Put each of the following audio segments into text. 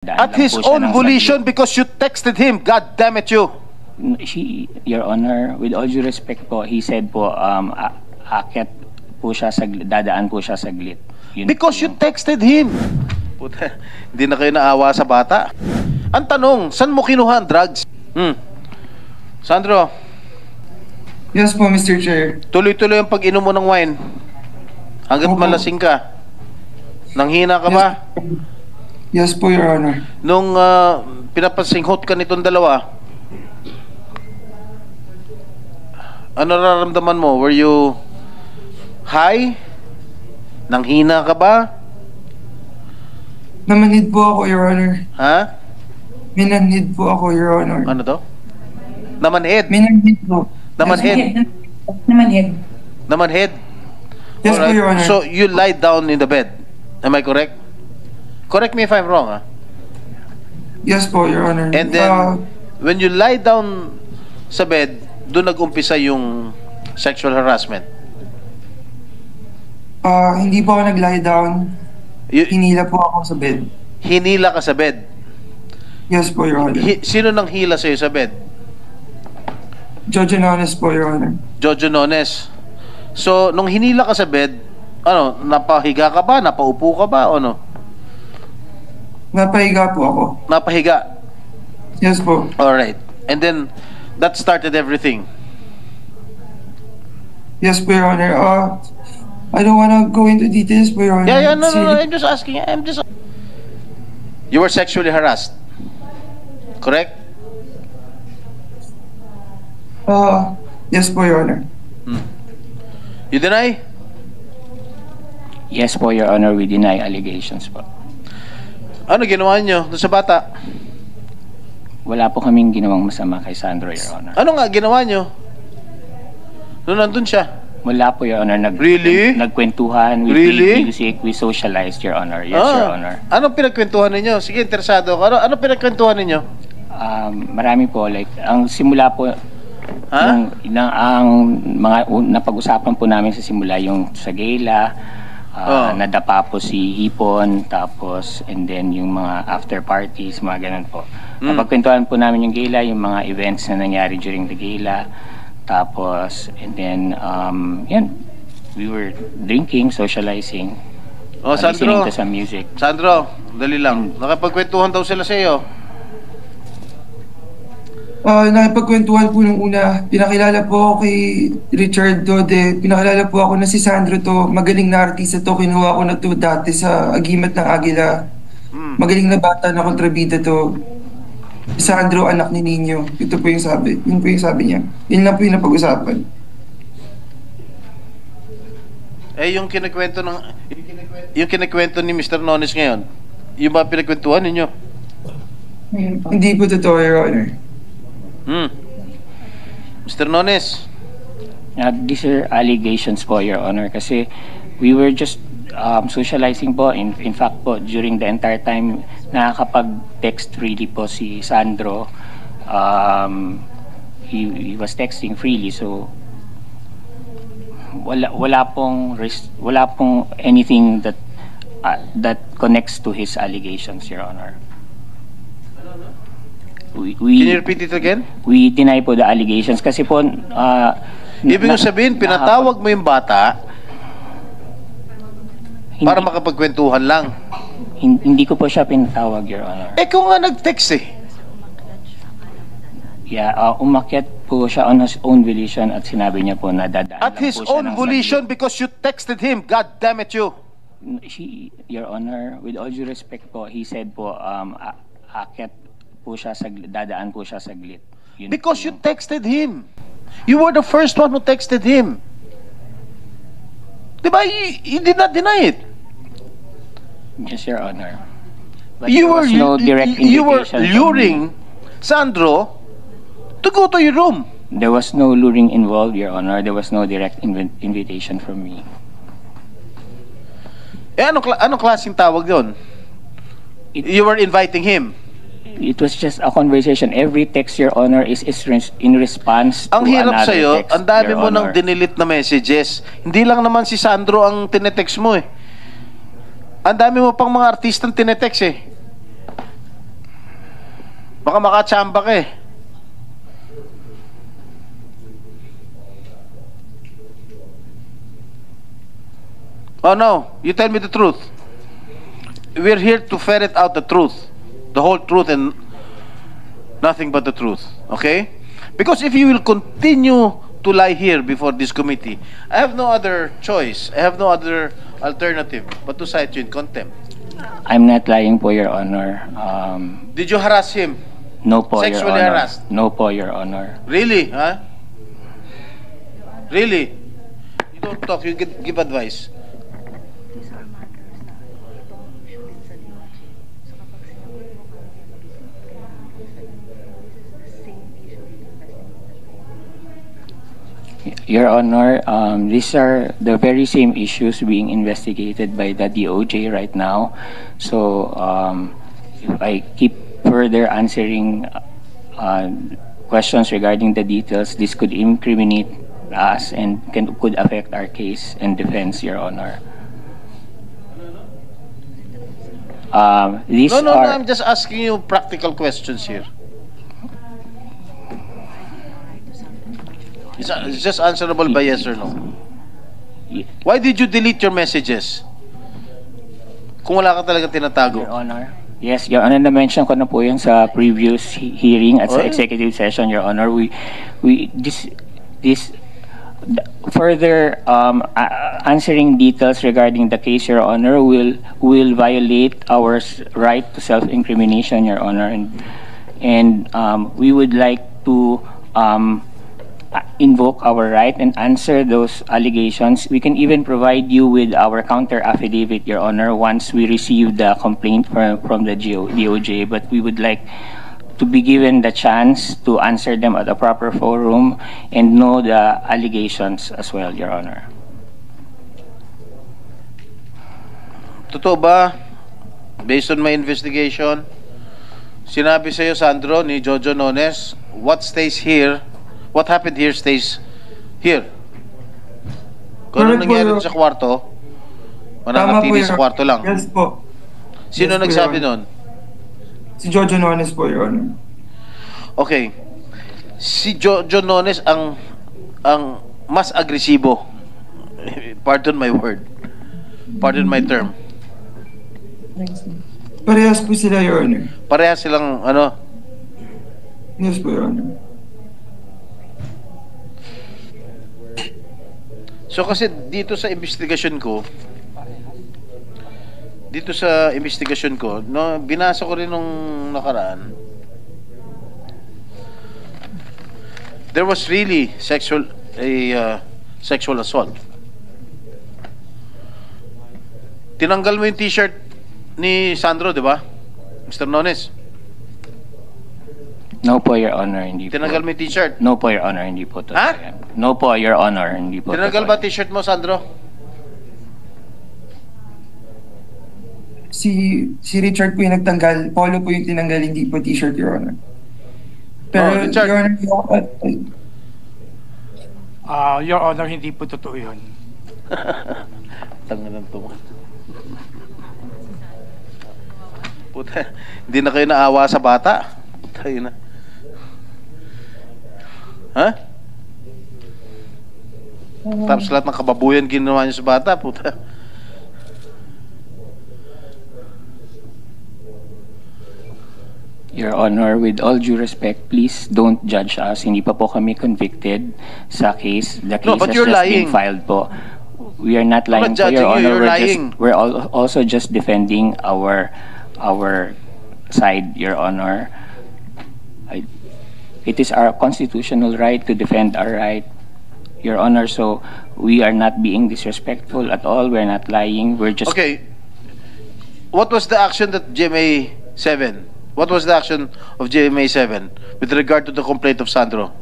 At his own volition because you texted him. God damn it, you. Your Honor, with all due respect po, he said po, aakyat po siya, dadaan po siya saglit. Because you texted him. Puta, hindi na kayo naawa sa bata. Ang tanong, saan mo kinuha ang drugs? Sandro? Yes po, Mr. Chair. Tuloy-tuloy ang pag-inom mo ng wine. Hanggat malasing ka. Nanghina ka ba? Yes po, Your Honor. Nung pinapasinghot ka nitong dalawa, ano nararamdaman mo? Were you high? Nanghina ka ba? Namanhid po ako, Your Honor. Ha? Minanhid po ako, Your Honor. Ano to? Namanhid? Minanhid po. Namanhid? Namanhid. Namanhid? Yes po, Your Honor. So, you lie down in the bed. Am I correct? Correct me if I'm wrong, ha? Yes po, Your Honor. And then, when you lie down sa bed, doon nag-umpisa yung sexual harassment? Hindi po ako nag-lie down. Hinila po ako sa bed. Hinila ka sa bed? Yes po, Your Honor. Sino nang hila sa'yo sa bed? Jojo Nones po, Your Honor. Jojo Nones. So, nung hinila ka sa bed, ano, napahiga ka ba? Napaupo ka ba? O ano? Napahiga po ako. Napahiga? Yes po. Alright. And then, that started everything? Yes po, Your Honor. I don't wanna go into details po, Your Honor. Yeah, no, I'm just asking. You were sexually harassed? Correct? Yes po, Your Honor. You deny? Yes po, Your Honor, we deny allegations po. Ano ginawa niyo doon sa bata? Wala po kaming ginawang masama kay Sandro, Your Honor. Ano nga ginawa niyo? Doon nandun siya? Wala po, Your Honor. Really? Nagkwentuhan, we played music, we socialized, Your Honor. Yes, Your Honor. Anong pinagkwentuhan ninyo? Sige, interesado ako. Ano pinagkwentuhan ninyo? Marami po, like, ang simula po, ang mga napag-usapan po namin sa simula, yung sa gala, nadapa po si Hipon, tapos, and then yung mga after parties, mga ganun po. Napagkwentuhan po namin yung gala, yung mga events na nangyari during the gala, tapos, and then, yan, we were drinking, socializing, listening to some music. Sandro, dali lang. Nakapagkwentuhan daw sila sa iyo. Nakipagkwentuhan po nung una. Pinakilala po ako kay Richard Dode. Pinakilala po ako na si Sandro to. Magaling na artista to. Kinuha ko na to dati sa Agimat ng Agila. Magaling na bata na kontrabida to. Sandro, anak ni Nino. Ito po yung sabi. Yun po yung sabi niya. Yun lang po yung napag-usapan. Yung kinikwento ni Mr. Nones ngayon, yung ba pinagkwentuhan ninyo? Hindi po totoo, Your Honor. Mr. Nones? These are allegations po, Your Honor, kasi we were just socializing po. In fact po, during the entire time, nakakapag-text freely po si Sandro. He was texting freely, so wala pong anything that connects to his allegations, Your Honor. Can you repeat it again? We deny po the allegations kasi po ibig sabihin, pinatawag mo yung bata para makapagkwentuhan lang. Hindi ko po siya pinatawag, Your Honor. Kung nga nag-text Yeah, umakyat po siya on his own volition at sinabi niya po na dadaan At his own volition because you texted him. God damn it, you. Your Honor, with all due respect po, he said po, aakyat po siya, dadaan po siya saglit. Because you texted him. You were the first one who texted him. Diba? You did not deny it. Yes, Your Honor. But you there was no direct invitation. You were luring Sandro to go to your room. There was no luring involved, Your Honor. There was no direct invitation from me. Anong klaseng tawag yun? You were inviting him. It was just a conversation. Every text, Your Honor, is in response to ang hirap another sa'yo, text, ang dami Your mo Honor. nang dinilit na messages. Hindi lang naman si Sandro ang tinetext mo eh. Ang dami mo pang mga artistang tinetext eh. Baka makachamba ka eh. Oh no, you tell me the truth. We're here to ferret out the truth. The whole truth and nothing but the truth. Okay? Because if you will continue to lie here before this committee, I have no other choice. I have no other alternative but to cite you in contempt. I'm not lying po, Your Honor. Did you harass him? No po, Your Sexually Honor. harassed? No po, Your Honor. Really? Huh? Really? You don't talk, you give advice. These are matters na itong issue din sa DOJ. So kapag sinabi mo kami kailangan this is the same issue in investigation. Your Honor, these are the very same issues being investigated by the DOJ right now. So, if I keep further answering questions regarding the details, this could incriminate us and could affect our case and defense, Your Honor. These No, are I'm just asking you practical questions here. It's just answerable by yes or no. Why did you delete your messages? Kung wala ka talaga tinatago. Your Honor. Yes, Your Honor, na-mention ko na po yun sa previous hearing at sa executive session, Your Honor. Further answering details regarding the case, Your Honor, will violate our right to self-incrimination, Your Honor, and we would like to invoke our right and answer those allegations. We can even provide you with our counter affidavit, Your Honor, once we receive the complaint from the DOJ, but we would like to be given the chance to answer them at a proper forum and know the allegations as well, Your Honor. Totoo ba, based on my investigation, sinabi sa'yo, Sandro, ni Jojo Nones, what stays here, what happened here stays here. Kung ano Correct po, nangyari Your- sa kwarto, Tama po, mananatili sa Your- kwarto lang. Yes po. Sino Yes po, nagsabi Your Honor. nun? Si Jojo Nones po, Your Honor. Okay. Si Jojo Nones ang mas agresibo. Pardon my word. Pardon my term. Parehas po sila, Your Honor. Parehas silang ano, Yes po, Your Honor. so kasi dito sa investigasyon ko, no, binasa ko rin nung nakaraan, there was really sexual assault. Tinanggal mo yung t-shirt ni Sandro, di ba? Mr. Nones, No po, Your Honor, hindi po. tinanggal mo yung t-shirt. No po, Your Honor, hindi po totoo Ha? yan. No po, Your Honor, hindi po Tinanggal totoo ba t-shirt mo, Sandro? Si Richard po yung nagtanggal. Polo po yung tinanggal, hindi po t-shirt, Your Honor. Pero, Oh, Richard. Your Honor, Your Honor, hindi po totoo yun. Tanga ng tunga. Puta, hindi na kayo naawa sa bata. Puta, yun na. Ha? Tapos lahat ng kababuyan ginawa niyo sa bata, puta. Your Honor, with all due respect, please don't judge us. Hindi pa po kami convicted sa case. The case No, but has you're just lying. been filed po. We are not I'm not lying po, judging Your you, Honor. you're lying. We're also just defending our side, Your Honor. It is our constitutional right to defend our right, Your Honor. So we are not being disrespectful at all. We're not lying. We're just Okay. What was the action that GMA 7? What was the action of GMA 7 with regard to the complaint of Sandro?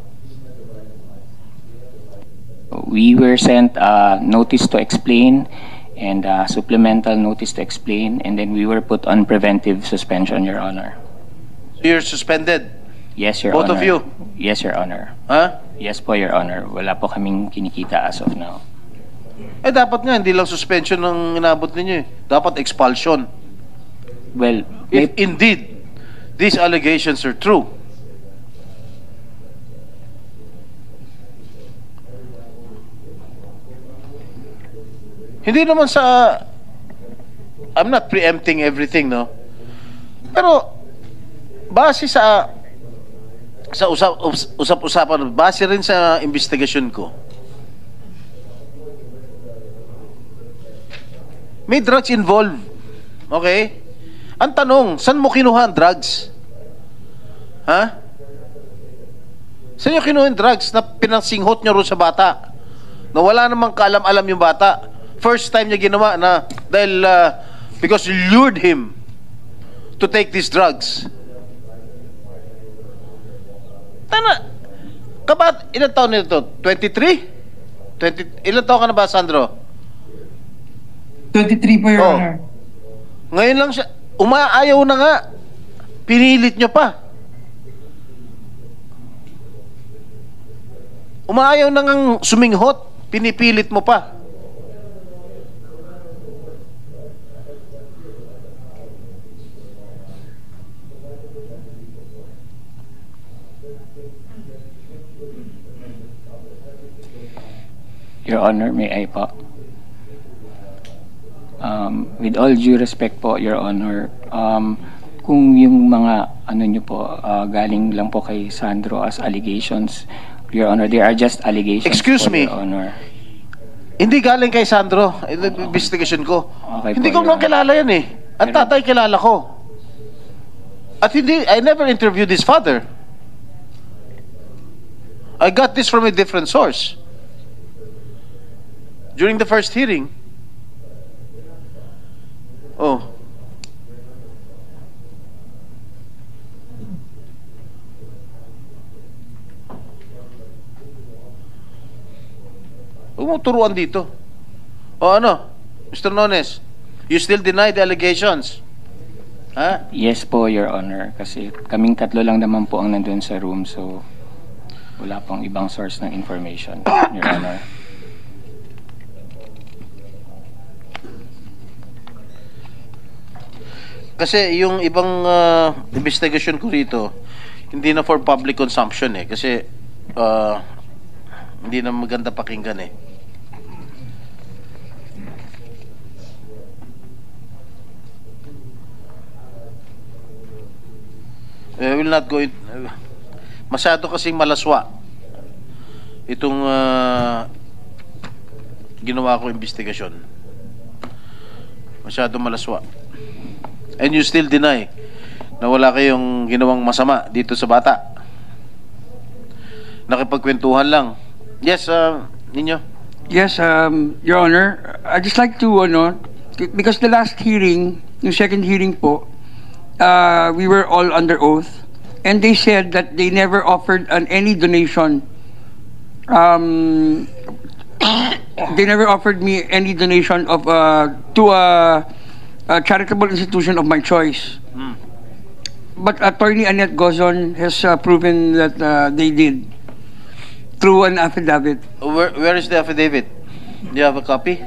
We were sent a notice to explain and a supplemental notice to explain, and then we were put on preventive suspension, Your Honor. So you're suspended? Yes, Your Both Honor. of you? Yes, Your Honor. Ha? Yes po, Your Honor. Wala po kaming kinikita as of now. Eh dapat nga, hindi lang suspension ng inabot ninyo eh. Dapat expulsion. Well, If indeed these allegations are true. Hindi naman sa, I'm not preempting everything, no? Pero base sa usap-usapan, base rin sa investigasyon ko, may drugs involved. Okay? Ang tanong, saan mo kinuha ang drugs? Ha? Saan nyo kinuha ang drugs na pinangsinghot nyo ro sa bata? Na wala namang kaalam-alam yung bata. First time niya ginawa na dahil because you lured him to take these drugs. Tana, kabat, ilan taon nito? 23? Ilan taon ka na ba, Sandro? 23 po, Your Oh. Honor. Ngayon lang siya, umaayaw na nga. Pinilit nyo pa. Umaayaw na ngang suminghot, pinipilit mo pa. Your Honor, may I po? With all due respect po, Your Honor, kung yung mga ano nyo po, galing lang po kay Sandro as allegations, Your Honor, they are just allegations Excuse po, me. Your Honor. Hindi galing kay Sandro, investigation ko. Okay Hindi po, ko Your naman kilala yan eh. Ang Pero- tatay kilala ko. At hindi, I never interviewed his father. I got this from a different source. During the first hearing. Oh. Huwag mo turuan dito. O ano, Mr. Nones, you still deny the allegations? Ha? Yes po, Your Honor, kasi kaming tatlo lang naman po ang nandun sa room, so wala pong ibang source ng information, Your Honor. Kasi yung ibang investigation ko rito, hindi na for public consumption eh. Kasi hindi na maganda pakinggan eh. I will not go in, masyado kasing malaswa itong ginawa ko investigasyon. Masyado malaswa. And you still deny na wala kayong ginawang masama dito sa bata. Nakipagkwentuhan lang. Yes, ninyo. Yes, Your Honor. I'd just like to, because the last hearing, yung second hearing po, we were all under oath, and they said that they never offered any donation. They never offered me any donation of to a charitable institution of my choice. But Attorney Annette Gozon has proven that they did through an affidavit. Where is the affidavit? Do you have a copy?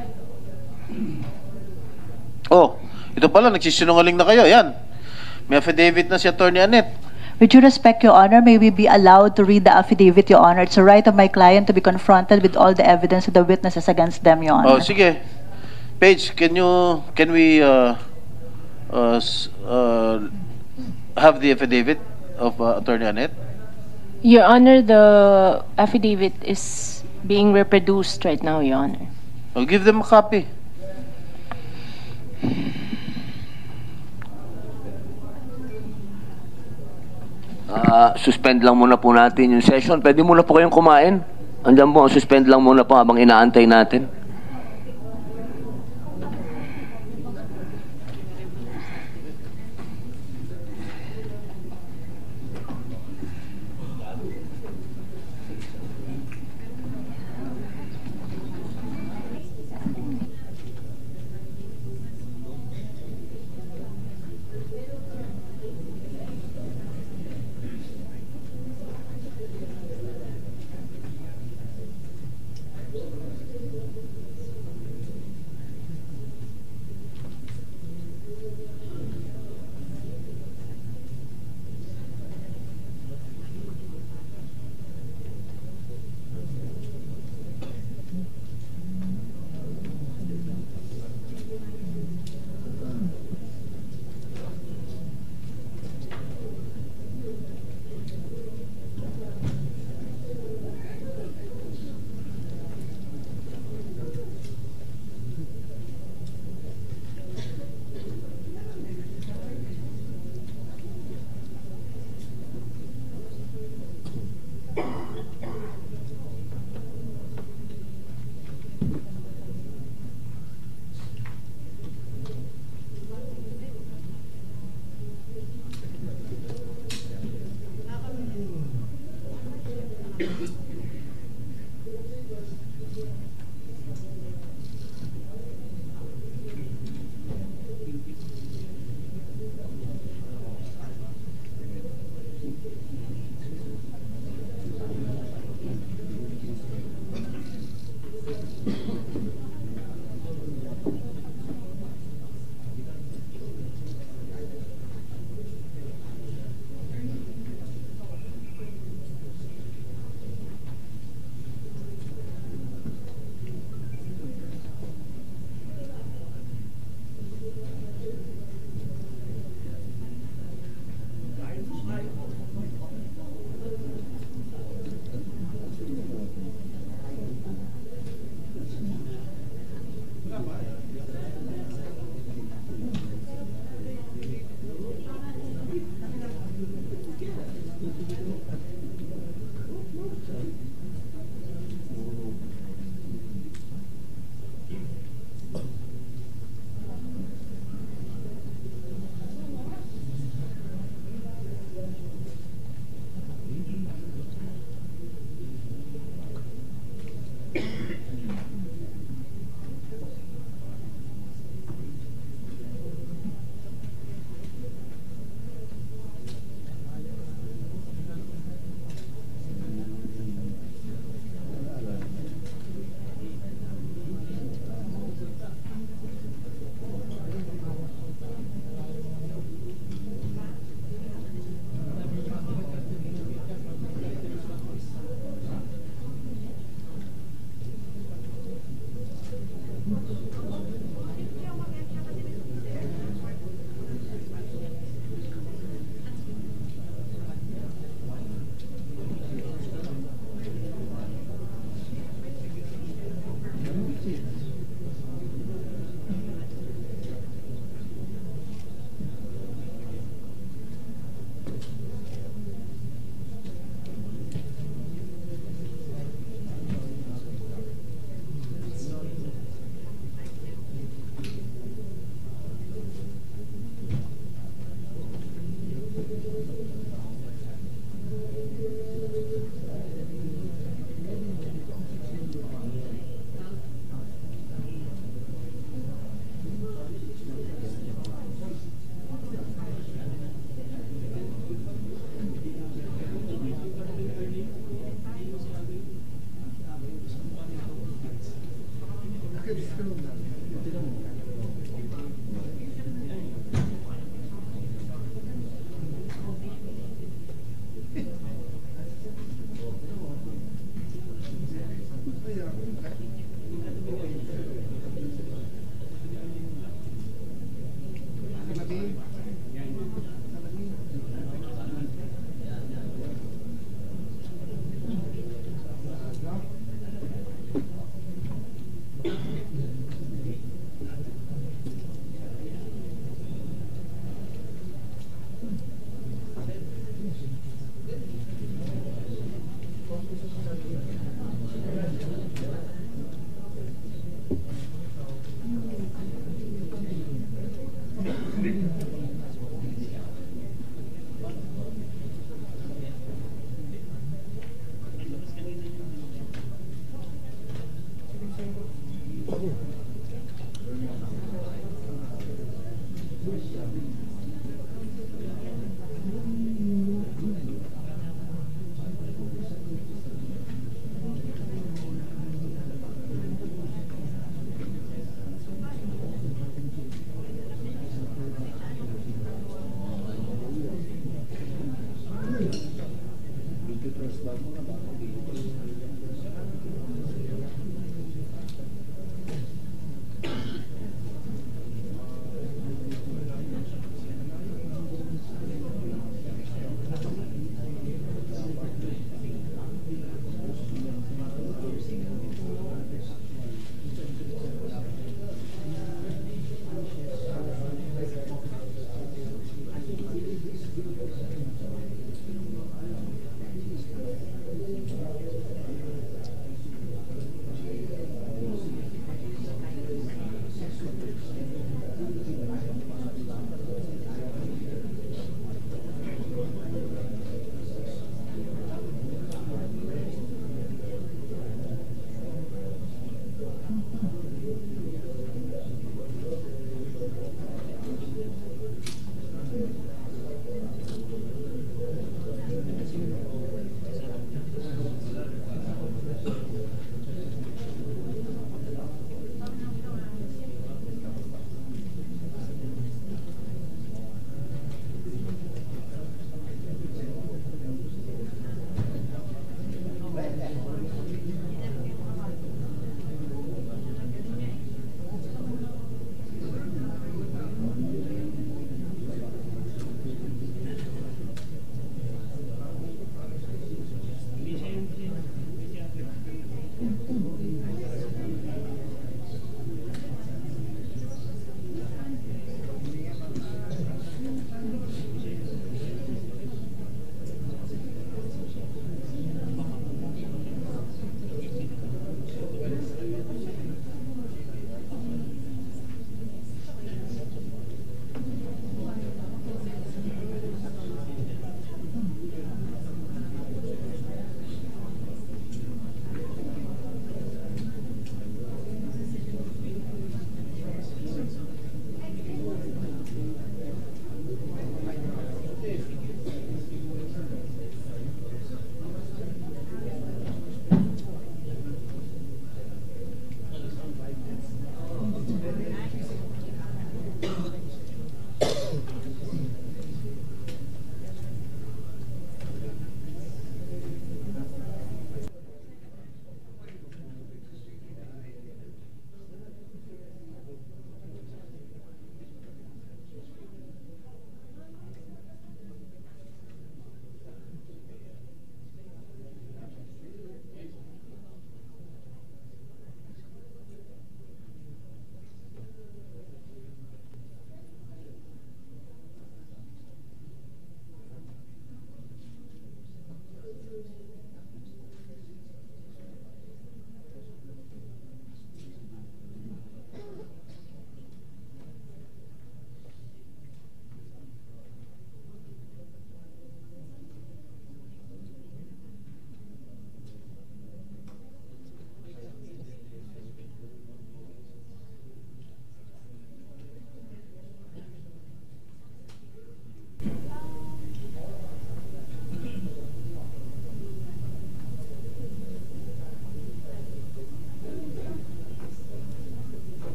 Oh, ito pala, nagsisinungaling na kayo. Yan. May affidavit na si Attorney Annette. With due respect, Your Honor, may we be allowed to read the affidavit, Your Honor? It's a right of my client to be confronted with all the evidence of the witnesses against them, Your Oh, Honor. sige. Paige, can we have the affidavit of Attorney Annette? Your Honor, the affidavit is being reproduced right now, Your Honor. I'll give them a copy. Suspend lang muna po natin yung session. Pwede muna po kayong kumain. Andiyan po, suspend lang muna po habang inaantay natin.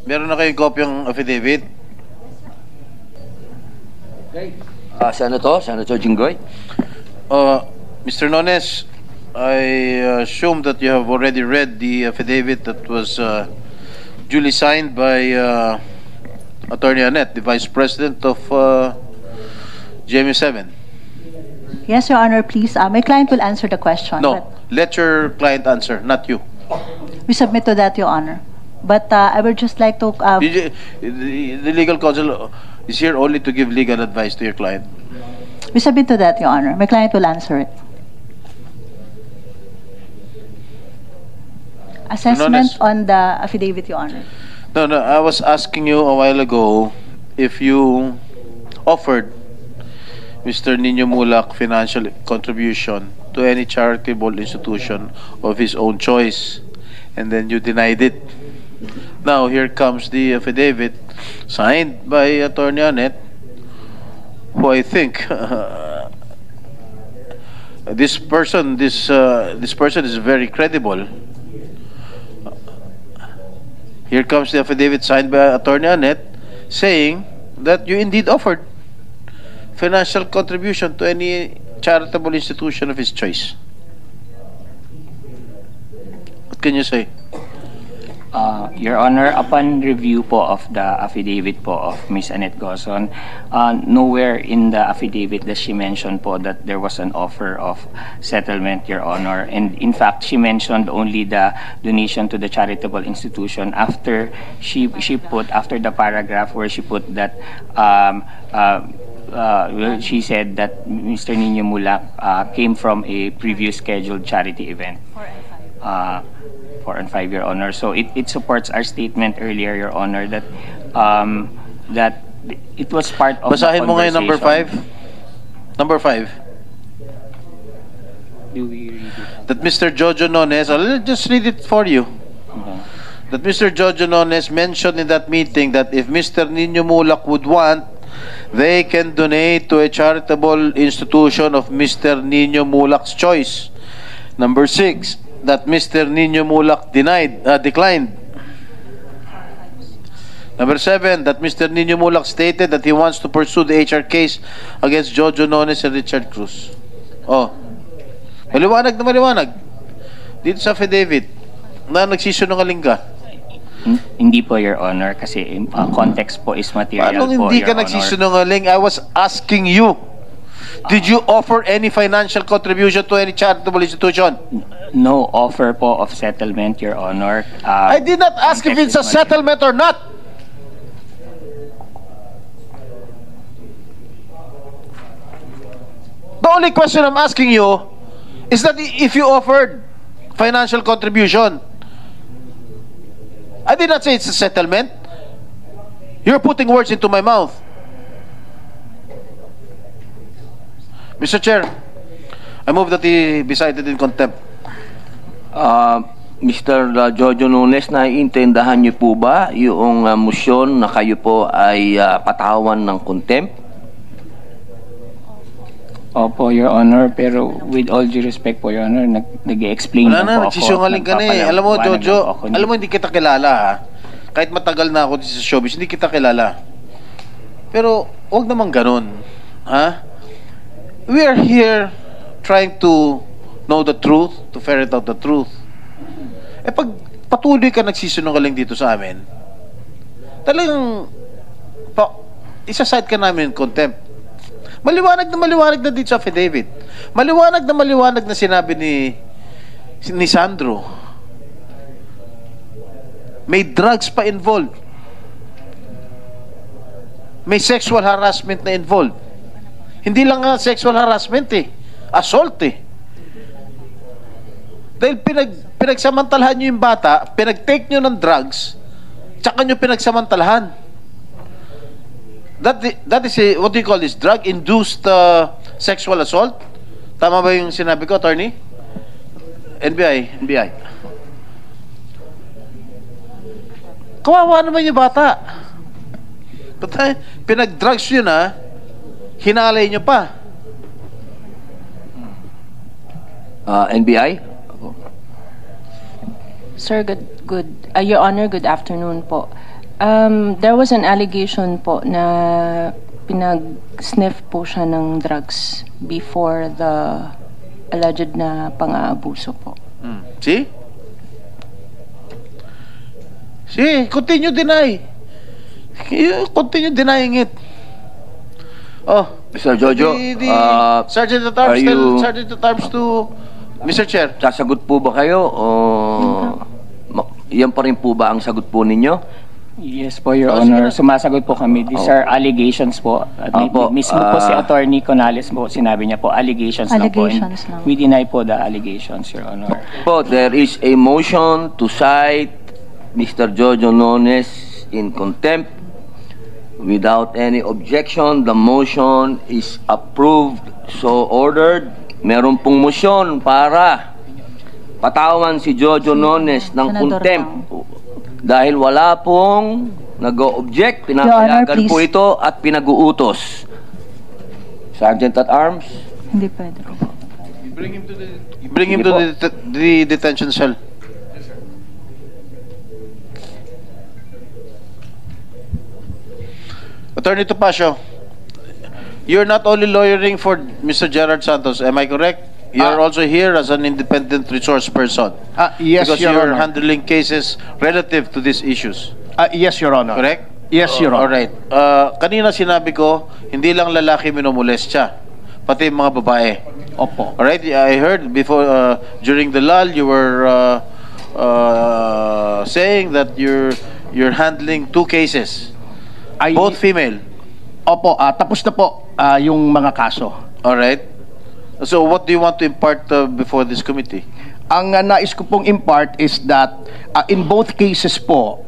Meron na kayong kopyang affidavit? Senator Jinggoy. Mr. Nones, I assume that you have already read the affidavit that was duly signed by Attorney Annette, the Vice President of GMA7. Yes, Your Honor, please. My client will answer the question. No, but let your client answer, not you. we submit to that, Your Honor. But I would just like to... The legal counsel is here only to give legal advice to your client. we submit to that, Your Honor. My client will answer it. Assessment on the affidavit, Your Honor. No, I was asking you a while ago if you offered Mr. Nino Mulak financial contribution to any charitable institution of his own choice, and then you denied it. Now, here comes the affidavit signed by Attorney Annette, who I think this person is very credible. Here comes the affidavit signed by Attorney Annette saying that you indeed offered financial contribution to any charitable institution of his choice. What can you say? Your Honor, upon review po of the affidavit po of Ms. Annette Gozon, nowhere in the affidavit does she mention po that there was an offer of settlement, Your Honor. And in fact, she mentioned only the donation to the charitable institution after she put, after the paragraph where she put that she said that Mr. Nino Mulak came from a previous scheduled charity event. 4 and 5, Your Honor. So it supports our statement earlier, Your Honor, that that it was part of Basahin the mo ngayon number 5. Number 5. Do we read it? That Mr. Jojo Nones, I'll just read it for you. Okay. That Mr. Jojo Nones mentioned in that meeting that if Mr. Nino Mulak would want, they can donate to a charitable institution of Mr. Nino Mulak's choice. Number 6, that Mr. Nino Mulak declined. Number 7, that Mr. Nino Mulak stated that he wants to pursue the HR case against Jojo Nones and Richard Cruz. Oh, maliwanag na maliwanag dito sa affidavit na nagsisinungaling ka. Hindi po, Your Honor, kasi context po is material Paano po, hindi Your ka Honor. nagsisinungaling? I was asking you, did you offer any financial contribution to any charitable institution? No offer po of settlement, Your Honor. I did not ask if it's a settlement or not. The only question I'm asking you is that if you offered financial contribution. I did not say it's a settlement. You're putting words into my mouth. Mr. Chair, I move that he be cited in contempt. Mr. Jojo Nunes, naiintindahan niyo po ba yung motion na kayo po ay patawan ng contempt? Opo, Your Honor, pero with all due respect po, Your Honor, nag-explain Wala na na, po ako. nagsisungaling ka na eh. Alam mo, nagpapaliwanag Jojo, po ako. alam mo, hindi kita kilala ha. Kahit matagal na ako sa showbiz, hindi kita kilala. Pero, wag naman ganun. Ha? We are here trying to know the truth, to ferret out the truth. Eh pag patuloy ka nagsisungaling dito sa amin, talagang isa-side ka namin in contempt. Maliwanag na dito sa affidavit. Maliwanag na sinabi ni Sandro. May drugs pa involved. May sexual harassment na involved. Hindi lang nga sexual harassment eh. Assault eh. Dahil pinagsamantalahan nyo yung bata, pinag-take nyo ng drugs, tsaka nyo pinagsamantalahan. That is what do you call this? Drug-induced sexual assault? Tama ba yung sinabi ko, attorney? NBI. Kawawa naman yung bata. Pinag-drugs yun ha, hinalay nyo pa. NBI? Sir, Your Honor, good afternoon po. There was an allegation po na pinag-sniff po siya ng drugs before the alleged na pang-aabuso po. See? See, continue deny. Continue denying it. Oh, Mr. Jojo, Sergeant at Arms, are tell you- Sergeant at Arms to Mr. Chair. sasagot po ba kayo o yan pa rin po ba ang sagot po ninyo? Yes po, Your Honor. Sumasagot po kami. These are allegations po. At Opo, mismo po si Attorney Conales po, sinabi niya po, allegations lang po. And Allegations lang. we deny po the allegations, Your Honor. Po, there is a motion to cite Mr. Jojo Nones in contempt. Without any objection, the motion is approved. So ordered. Meron pong motion para patawan si Jojo Nones ng Senador contempt. Dahil wala pong nag-o-object, pinapayagan Your Honor, po please. ito at pinag-uutos. Sergeant at Arms. Hindi pwede. Bring him to the detention cell. Attorney Topacio, you're not only lawyering for Mr. Gerard Santos, am I correct? You're also here as an independent resource person. Yes, because Your you're Honor. handling cases relative to these issues. Yes, Your Honor. Correct? Yes, Your Honor. Alright. Kanina sinabi ko, hindi lang lalaki minumolestya, pati mga babae. Opo. Alright, I heard before, during the lull, you were saying that you're handling 2 cases, both female. Opo, tapos na po yung mga kaso. Alright. So what do you want to impart before this committee? Ang nais ko pong impart is that in both cases po,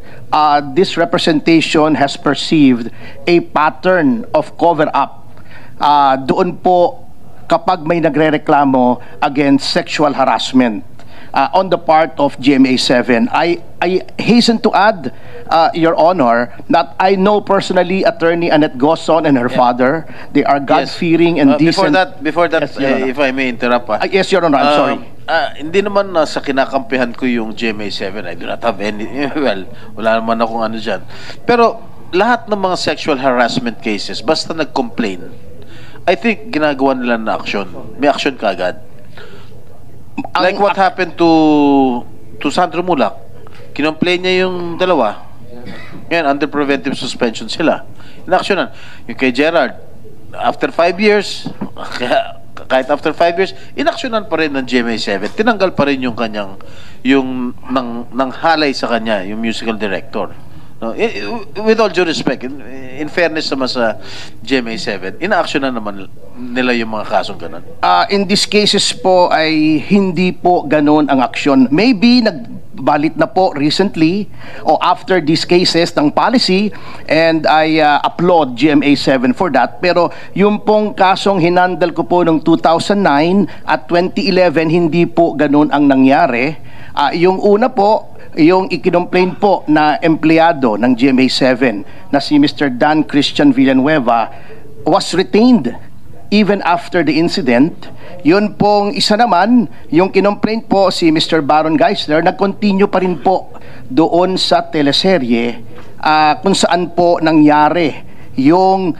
this representation has perceived a pattern of cover-up. Doon po kapag may nagrereklamo against sexual harassment on the part of GMA7. I hasten to add, Your Honor, that I know personally Attorney Annette Gozon and her father. They are God-fearing and decent. Before that, Yes, Your Honor. if I may interrupt. Yes, Your Honor, I'm sorry. Hindi naman sa kinakampihan ko yung GMA7. I do not have any, well, wala naman akong ano dyan. Pero lahat ng mga sexual harassment cases, basta nag-complain, I think ginagawa nila na action. May action kaagad. Like what happened to Sandro Mulak. Kinomplain niya yung dalawa. Ngayon, under preventive suspension sila. Inaksyonan. Yung kay Gerard, after 5 years, kahit after 5 years, inaksyonan pa rin ng GMA7. Tinanggal pa rin yung kanyang, nang halay sa kanya, yung musical director. No, with all due respect, in fairness naman sa GMA7, inaaksyonan naman nila yung mga kasong ganun. In these cases po ay hindi po ganun ang aksyon. Maybe nagbalit na po recently o after these cases ng policy, and I applaud GMA7 for that. Pero yung pong kasong hinandle ko po noong 2009 at 2011, hindi po ganun ang nangyari. Yung una po, yung ikinomplain po na empleyado ng GMA7 na si Mr. Dan Christian Villanueva was retained even after the incident. Yun pong isa naman, yung kinomplain po si Mr. Baron Geisler, nag-continue pa rin po doon sa teleserye kung saan po nangyari yung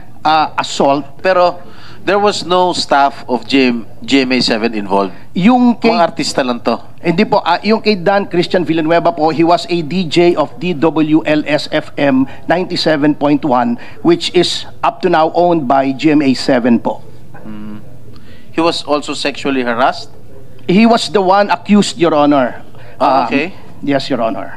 assault. Pero there was no staff of GMA7 involved. Yung kay, mga artista lang to. Hindi po, yung kay Dan Christian Villanueva po, he was a DJ of DWLS-FM 97.1, which is up to now owned by GMA7 po. He was also sexually harassed? He was the one accused, Your Honor. Okay. Yes, Your Honor.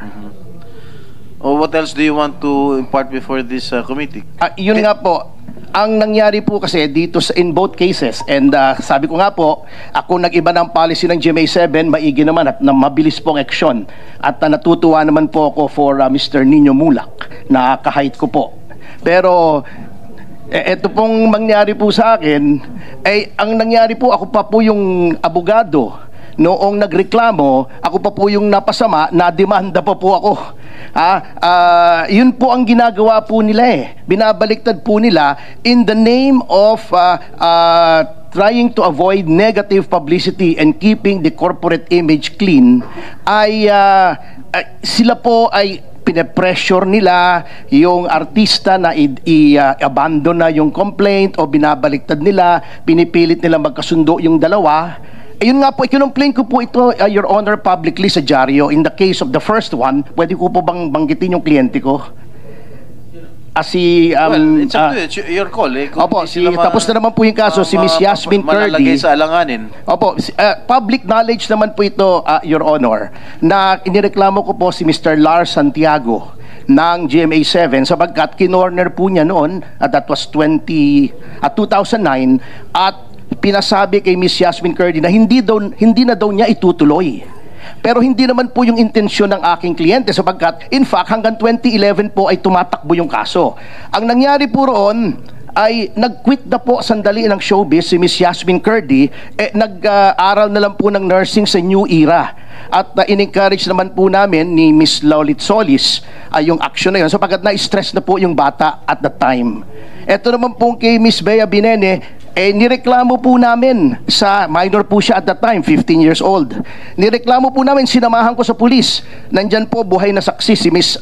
What else do you want to impart before this committee? Yun nga po, ang nangyari po kasi dito in both cases, and sabi ko nga po, ako nag-iba ng policy ng GMA7, maigi naman at na mabilis pong action. At natutuwa naman po ako for Mr. Nino Mulak, na kahit ko po. Pero eto pong mangyari po sa akin, ay ang nangyari po, ako pa po yung abogado. Noong nagreklamo, ako pa po yung napasama, na-demanda pa po ako. Yun po ang ginagawa po nila eh. Binabaliktad po nila in the name of trying to avoid negative publicity and keeping the corporate image clean, ay sila po ay pine-pressure nila yung artista na i-abandon na yung complaint o binabaliktad nila, pinipilit nila magkasundo yung dalawa. Ayun nga po, ikinomplain ko po ito, Your Honor, publicly sa dyaryo. In the case of the first one, pwede ko po bang banggitin yung kliyente ko? Well, it's up to you. Your call. Kung Opo, hindi sila tapos na naman po yung kaso, si Miss Yasmin malalagay Curdy. sa alanganin. Opo, public knowledge naman po ito, Your Honor, na inireklamo ko po si Mr. Lars Santiago ng GMA7 sapagkat kinorner po niya noon, that was 2009, at pinasabi kay Miss Yasmin Curdy na hindi na daw niya itutuloy. Pero hindi naman po yung intensyon ng aking kliyente sapagkat in fact hanggang 2011 po ay tumatakbo yung kaso. Ang nangyari po roon ay nag-quit na po sandali ng showbiz si Miss Yasmin Curdy, nag-aral na lang po ng nursing sa New Era. At in-encourage naman po namin ni Miss Laulit Solis yung action na yun sapagkat na-stress na po yung bata at that time. Ito naman po kay Miss Bea Binene, nireklamo po namin sa, minor po siya at that time, 15 years old. Nireklamo po namin, sinamahan ko sa pulis. Nandyan po buhay na saksi si Miss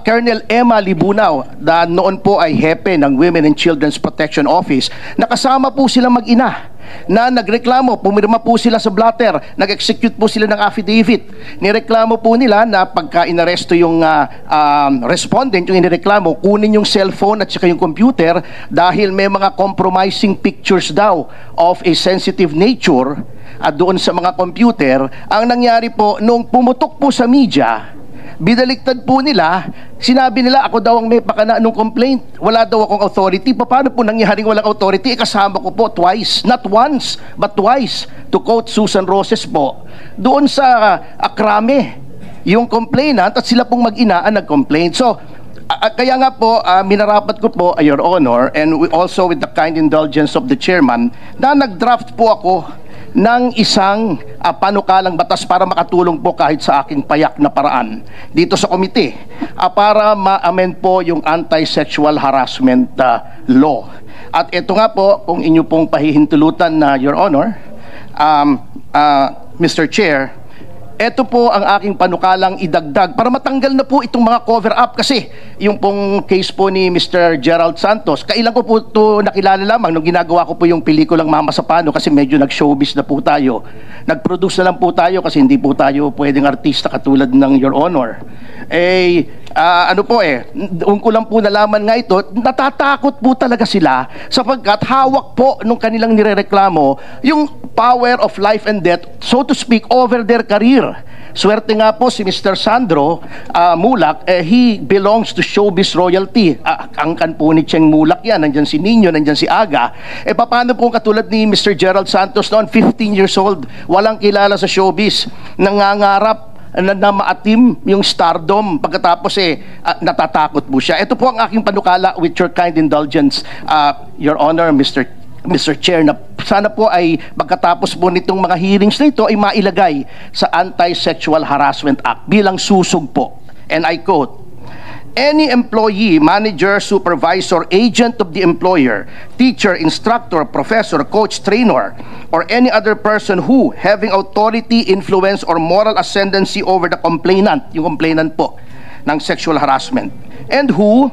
Colonel Emma Libunaw, na noon po ay hepe ng Women and Children's Protection Office. Nakasama po sila mag-ina na nagreklamo, pumirma po sila sa blatter, nag-execute po sila ng affidavit. Nireklamo po nila na pagka inaresto yung respondent, yung inireklamo, kunin yung cellphone at saka yung computer dahil may mga compromising pictures daw of a sensitive nature at doon sa mga computer. Ang nangyari po, nung pumutok po sa media, binaliktad po nila, sinabi nila ako daw ang may pakana nung complaint. Wala daw akong authority. Paano po nangyaring walang authority? Kasama ko po twice, not once, but twice. To quote Susan Roses po, doon sa Akrame, yung complainant at sila pong mag-ina ang nag-complain. So, kaya nga po, minarapat ko po, Your Honor, and also with the kind indulgence of the chairman, na nag-draft po ako ng isang panukalang batas para makatulong po kahit sa aking payak na paraan dito sa komite para ma-amend po yung anti-sexual harassment law. At ito nga po, kung inyo pong pahihintulutan na Your Honor, Mr. Chair, ito po ang aking panukalang idagdag para matanggal na po itong mga cover-up kasi yung pong case po ni Mr. Gerald Santos, kailan ko po ito nakilala lamang nung ginagawa ko po yung pelikulang Mama sa Pano kasi medyo nag-showbiz na po tayo. Nag-produce na lang po tayo kasi hindi po tayo pwedeng artista katulad ng Your Honor. Doon ko lang po nalaman nga ito, natatakot po talaga sila sapagkat hawak po nung kanilang nirereklamo yung power of life and death, so to speak, over their career. Swerte nga po si Mr. Sandro Mulak, he belongs to showbiz royalty. Angkan po ni Cheng Mulak yan, nandyan si Nino, nandyan si Aga. Paano po katulad ni Mr. Gerald Santos noon, 15 years old, walang kilala sa showbiz, nangangarap na maatim yung stardom, pagkatapos natatakot po siya. Ito po ang aking panukala with your kind indulgence, Your Honor, Mr. Chair, na sana po ay pagkatapos po nitong mga hearings na ito ay mailagay sa Anti-Sexual Harassment Act bilang susog po. And I quote, "Any employee, manager, supervisor, agent of the employer, teacher, instructor, professor, coach, trainer, or any other person who, having authority, influence, or moral ascendancy over the complainant," yung complainant po ng sexual harassment, "and who,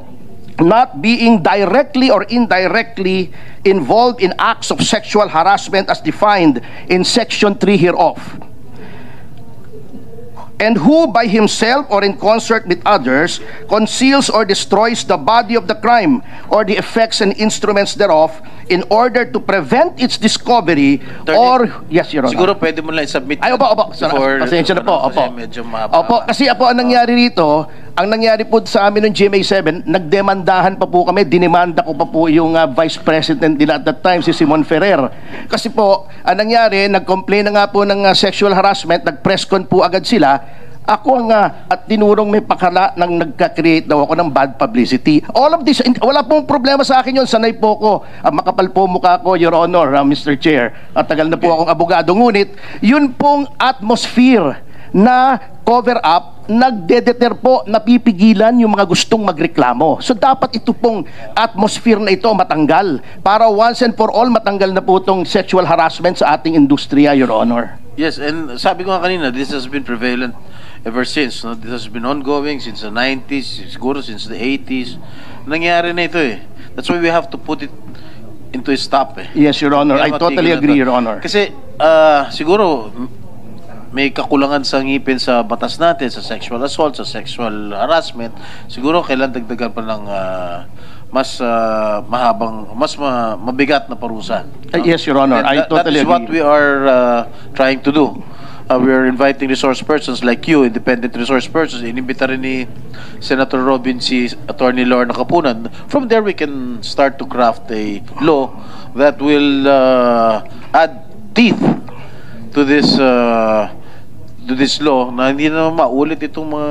not being directly or indirectly involved in acts of sexual harassment as defined in Section 3 hereof, and who by himself or in concert with others conceals or destroys the body of the crime or the effects and instruments thereof in order to prevent its discovery or..." Yes, Your Honor. Siguro pwede mo lang i-submit. Ay, opo. Pasensya na po. Opo, kasi ang nangyari rito, ang nangyari po sa amin ng GMA7, nagdemandahan pa po kami, dinemanda ko pa po yung Vice President nila at that time, si Simon Ferrer. Kasi po, ang nangyari, nag-complain na nga po ng sexual harassment, nag-press con po agad sila. Ako at tinurong may pakala nang nagka-create daw ako ng bad publicity. All of this, wala pong problema sa akin yun. Sanay po ko. Makapal po mukha ko, Your Honor, Mr. Chair. Tagal na po akong abogado. Ngunit, yun pong atmosphere na cover-up, nagdedeter po, napipigilan yung mga gustong magreklamo. So dapat ito pong atmosphere na ito matanggal para once and for all matanggal na po itong sexual harassment sa ating industriya, Your Honor. Yes, and sabi ko nga kanina, this has been prevalent ever since. No? This has been ongoing since the 90s, siguro since the 80s. Nangyari na ito eh. That's why we have to put it into a stop eh. Yes, Your Honor. I totally agree, Your Honor. Kasi siguro may kakulangan sa ngipin sa batas natin, sa sexual assault, sa sexual harassment. Siguro kailan dagdagan pa ng mas mabigat na parusa. No? Yes, Your Honor. I totally agree. That is what we are trying to do. We are inviting resource persons like you, independent resource persons. Inimbita rin ni Senator Robin si Attorney Lorna Kapunan. From there, we can start to craft a law that will add teeth to this law na hindi na maulit itong mga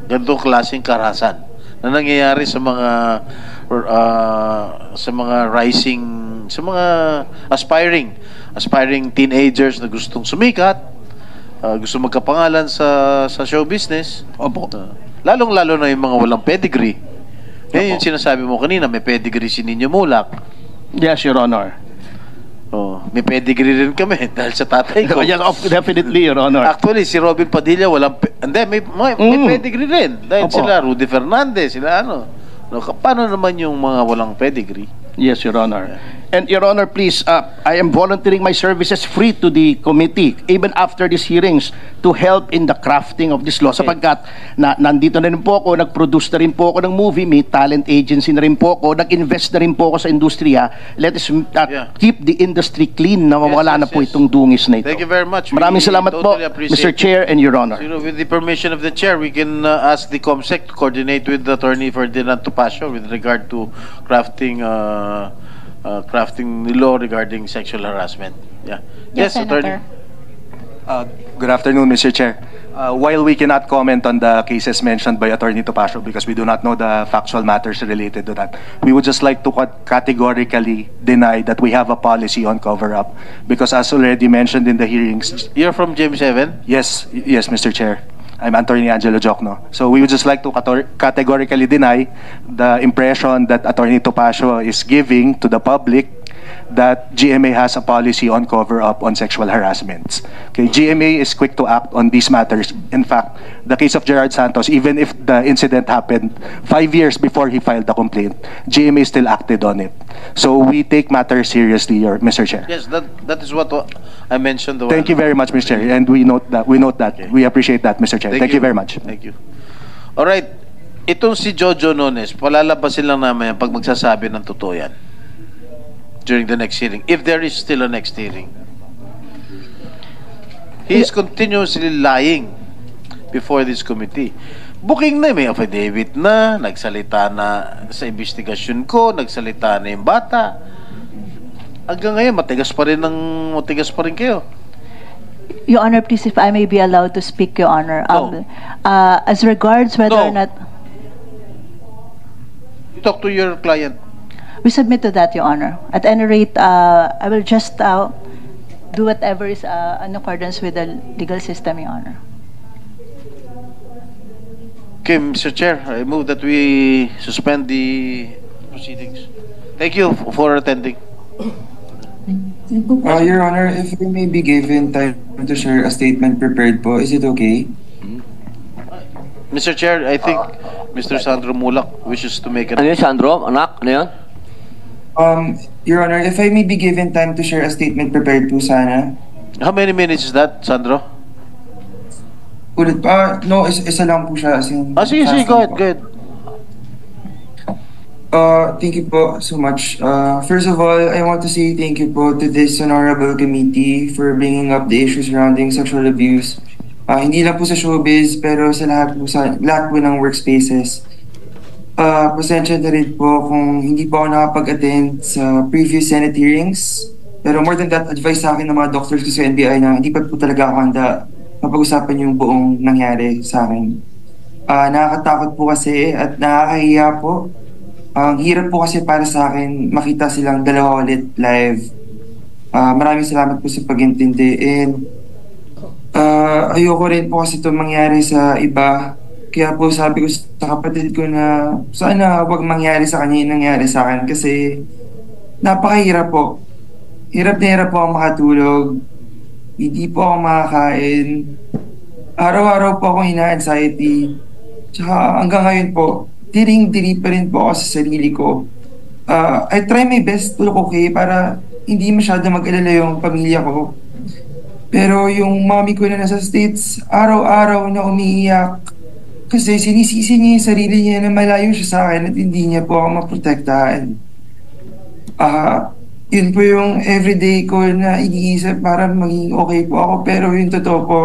ganitong klaseng karahasan na nangyayari sa mga aspiring teenagers na gustong sumikat, gusto magkapangalan sa show business. Opo. Lalong-lalo na yung mga walang pedigree. Yung sinasabi mo kanina, may pedigree si Nino Mulak. Yes, Your Honor. May pedigree rin kami dahil sa tatay ko. Yes, definitely, Your Honor. Actually, si Robin Padilla walang may pedigree rin dahil sila Rudy Fernandez, sila ano. Paano naman yung mga walang pedigree? Yes, Your Honor. And Your Honor, please, I am volunteering my services free to the committee, even after these hearings, to help in the crafting of this law. Sapagkat nandito na rin po ako, nag-produce na rin po ako ng movie, may talent agency na rin po ako, nag-invest na rin po ako sa industriya. Let us keep the industry clean na mawala na po itong dungis na ito. Thank you very much. Maraming salamat po, Mr. Chair and Your Honor. So, with the permission of the Chair, we can ask the COMSEC to coordinate with Attorney Ferdinand Topacio with regard to crafting the law regarding sexual harassment. Yes, Attorney. Good afternoon, Mr. Chair. While we cannot comment on the cases mentioned by Attorney Topacio because we do not know the factual matters related to that, we would just like to categorically deny that we have a policy on cover-up because as already mentioned in the hearings... You're from GM7? Yes, Mr. Chair. I'm Attorney Angelo Jocno. So we would just like to categorically deny the impression that Attorney Topacio is giving to the public that GMA has a policy on cover-up on sexual harassments. Okay, GMA is quick to act on these matters. In fact, the case of Gerard Santos, even if the incident happened 5 years before he filed the complaint, GMA still acted on it. So we take matters seriously, Mr. Chair. Yes, that is what I mentioned. Thank you very much, Mr. Chair, and we note that. Okay. We appreciate that, Mr. Chair. Thank you very much. Thank you. All right, itong si Jojo Nones, palalabasin lang namin pag magsasabi ng totoo yan during the next hearing, if there is still a next hearing. He is continuously lying before this committee. Booking na, may affidavit na, nagsalita na sa investigasyon ko, nagsalita na yung bata. Hanggang ngayon, matigas pa rin kayo. Your Honor, please, if I may be allowed to speak, Your Honor. As regards whether or not... You talk to your client. We submit to that, Your Honor. At any rate, I will just do whatever is in accordance with the legal system, Your Honor. Okay, Mr. Chair, I move that we suspend the proceedings. Thank you for attending. Your Honor, if we may be given time to share a statement prepared po, is it okay? Mr. Chair, I think Mr. Sandro Mulak wishes to make an... Ano yun, Sandro? Anak? Ano yun? Your Honor, if I may be given time to share a statement prepared po sana. How many minutes is that, Sandro? Ulit pa? No, isa lang po siya. Sige, go ahead. Thank you po so much. First of all, I want to say thank you po to this honorable committee for bringing up the issues surrounding sexual abuse. Hindi lang po sa showbiz, pero sa lahat po ng workspaces. Pasensya na rin po kung hindi po ako nakapag-attend sa previous Senate hearings. Pero more than that, advice sa akin ng mga doctors ko sa NBI na hindi pa po talaga ako handa mapag-usapan yung buong nangyari sa akin. Nakakatakot po kasi at nakakahiya po. Ang hirap po kasi para sa akin makita silang dalawa ulit live. Maraming salamat po sa pag-intindi. And ayoko rin po kasi ito mangyari sa iba. Kaya po sabi ko sa kapatid ko na sana wag mangyari sa kanya yung nangyari sa akin kasi napakahirap po. Hirap na hirap po ako makatulog. Hindi po ako makakain. araw-araw po akong ina-anxiety. Tsaka hanggang ngayon po, diring-diri pa rin po ako sa sarili ko. I try my best to look okay para hindi masyado mag-alala yung pamilya ko. Pero yung mommy ko na nasa States, araw-araw na umiiyak kasi sinisisi niya yung sarili niya na malayo siya sa akin at hindi niya po ako maprotektahan. Yun po yung everyday ko na iniisip para maging okay po ako, pero yung totoo po,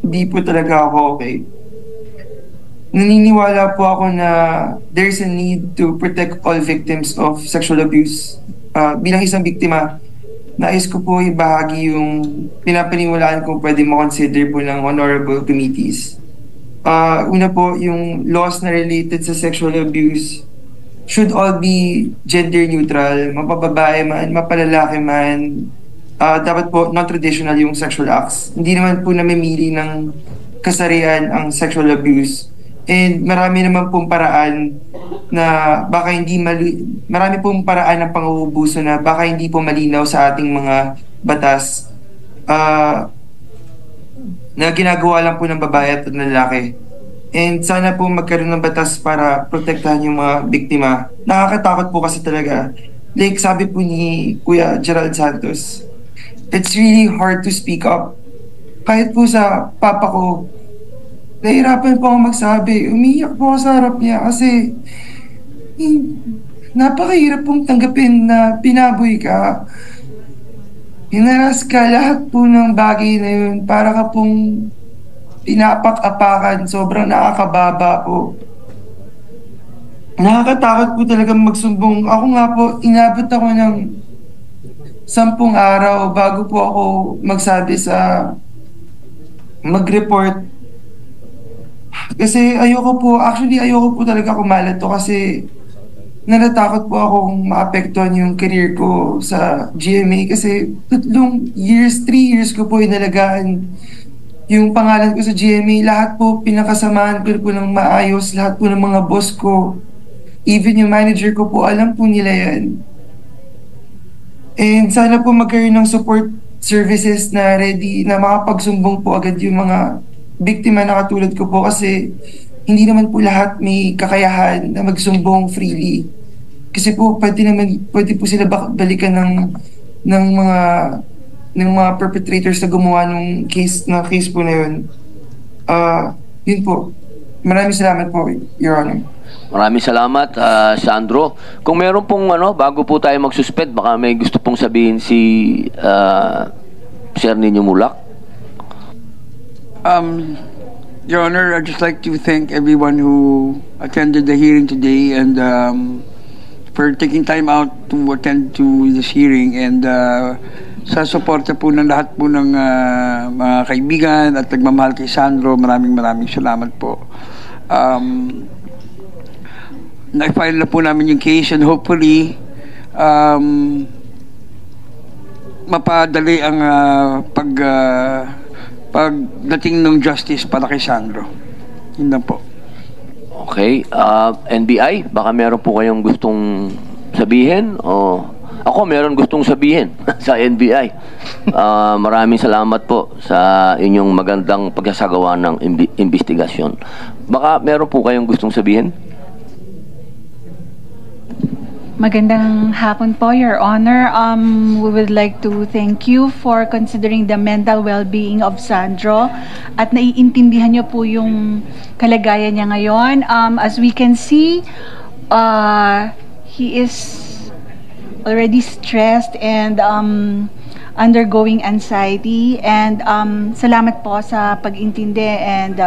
hindi po talaga ako okay. Naniniwala po ako na there's a need to protect all victims of sexual abuse. Bilang isang biktima, nais ko po ibahagi yung pinapaniwalaan kung pwede mo-consider po ng honorable committees. Una po, yung laws na related sa sexual abuse should all be gender neutral, mapababae man, mapalalaki man. Dapat po non-traditional yung sexual acts. Hindi naman po namimili ng kasarian ang sexual abuse. And marami naman pong paraan na baka marami pong paraan ng pang-uubuso na baka hindi po malinaw sa ating mga batas na ginagawa lang po ng babae at ng lalaki. And sana po magkaroon ng batas para protektahan yung mga biktima. Nakakatakot po kasi talaga. Like sabi po ni Kuya Gerald Santos, it's really hard to speak up. Kahit po sa papa ko, nahirapan po ako magsabi. Umiyak po ako sa harap niya kasi napakahirap pong tanggapin na pinaboy ka. Hinaras ka lahat po ng bagay na yun para ka pong pinapak-apakan. Sobrang nakakababa po. Nakakatakot po talaga magsumbong. Ako nga po, inabot ako ng 10 araw bago po ako magsabi sa mag-report. Kasi ayoko po talaga kumalat to kasi natatakot po akong maapektuhan yung career ko sa GMA kasi 3 years ko po inalagaan yung pangalan ko sa GMA. Lahat po pinakasamahan ko po ng maayos, lahat po ng mga boss ko, even yung manager ko po, alam po nila yan. And sana po magkaroon ng support services na ready na makapagsumbong po agad yung mga biktima na katulad ko po kasi hindi naman po lahat may kakayahan na magsumbong freely. Kasi po pwede po sila balikan ng mga perpetrators na gumawa ng case po na yun. Yun po. Maraming salamat po, Your Honor. Maraming salamat, Sandro. Kung meron pong bago po tayo mag-suspend, baka may gusto pong sabihin si Sir Nino Mulak. Your Honor, I'd just like to thank everyone who attended the hearing today and for taking time out to attend to this hearing and sa suporta po ng lahat po ng mga kaibigan at nagmamahal kay Sandro, maraming salamat po. Na-file na po namin yung case and hopefully mapadali ang pagdating ng justice para kay Sandro. Yun na po. Okay. NBI, baka meron po kayong gustong sabihin o ako meron gustong sabihin sa NBI. Maraming salamat po sa inyong magandang pagsasagawa ng investigasyon. Baka meron po kayong gustong sabihin? Magandang hapon po, Your Honor. We would like to thank you for considering the mental well-being of Sandro at naiintindihan niyo po yung kalagayan niya ngayon. As we can see, he is already stressed and undergoing anxiety, and salamat po sa pag-intindi, and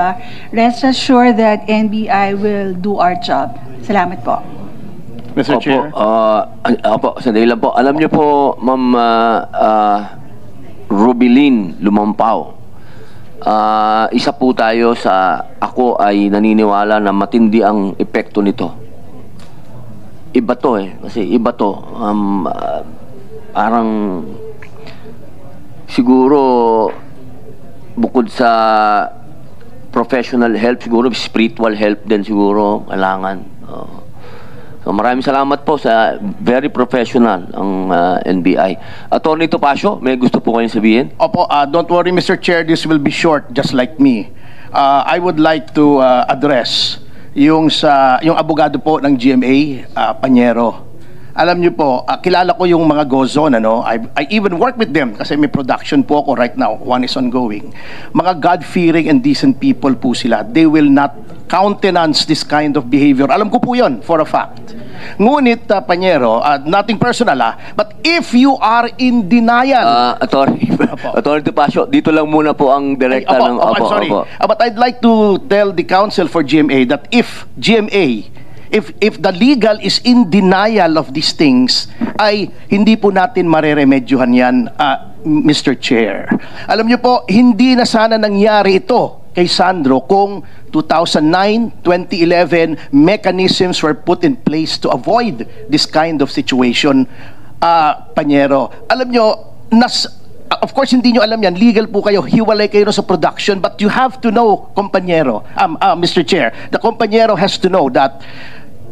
rest assured that NBI will do our job. Salamat po. Mr. Chair. Opo, sandali lang po. Alam niyo po, Ma'am Rubilin Lumampao, isa po tayo ako ay naniniwala na matindi ang epekto nito. Iba to kasi iba to. Parang siguro bukod sa professional help, siguro spiritual help din siguro kailangan. So maraming salamat po sa very professional ang NBI. Attorney Topacio, may gusto po kayong sabihin? Opo, don't worry Mr. Chair, this will be short just like me. I would like to address yung abogado po ng GMA, Panyero. Alam niyo po, kilala ko yung mga Gozon, ano? I even work with them kasi may production po ako right now. One is ongoing. Mga God-fearing and decent people po sila. They will not countenance this kind of behavior. Alam ko po yun, for a fact. Ngunit, Panyero, nothing personal, but if you are in denial... Attorney Topacio, dito lang muna po ang direkta ng... I'm sorry. But I'd like to tell the counsel for GMA that if GMA... If the legal is in denial of these things, ay hindi po natin mareremedyohan yan, Mr. Chair. Alam niyo po, hindi na sana nangyari ito kay Sandro kung 2009, 2011, mechanisms were put in place to avoid this kind of situation, Panyero. Alam niyo, of course, hindi nyo alam yan. Legal po kayo. Hiwalay kayo sa production. But you have to know, Kompanyero, Mr. Chair, the Kompanyero has to know that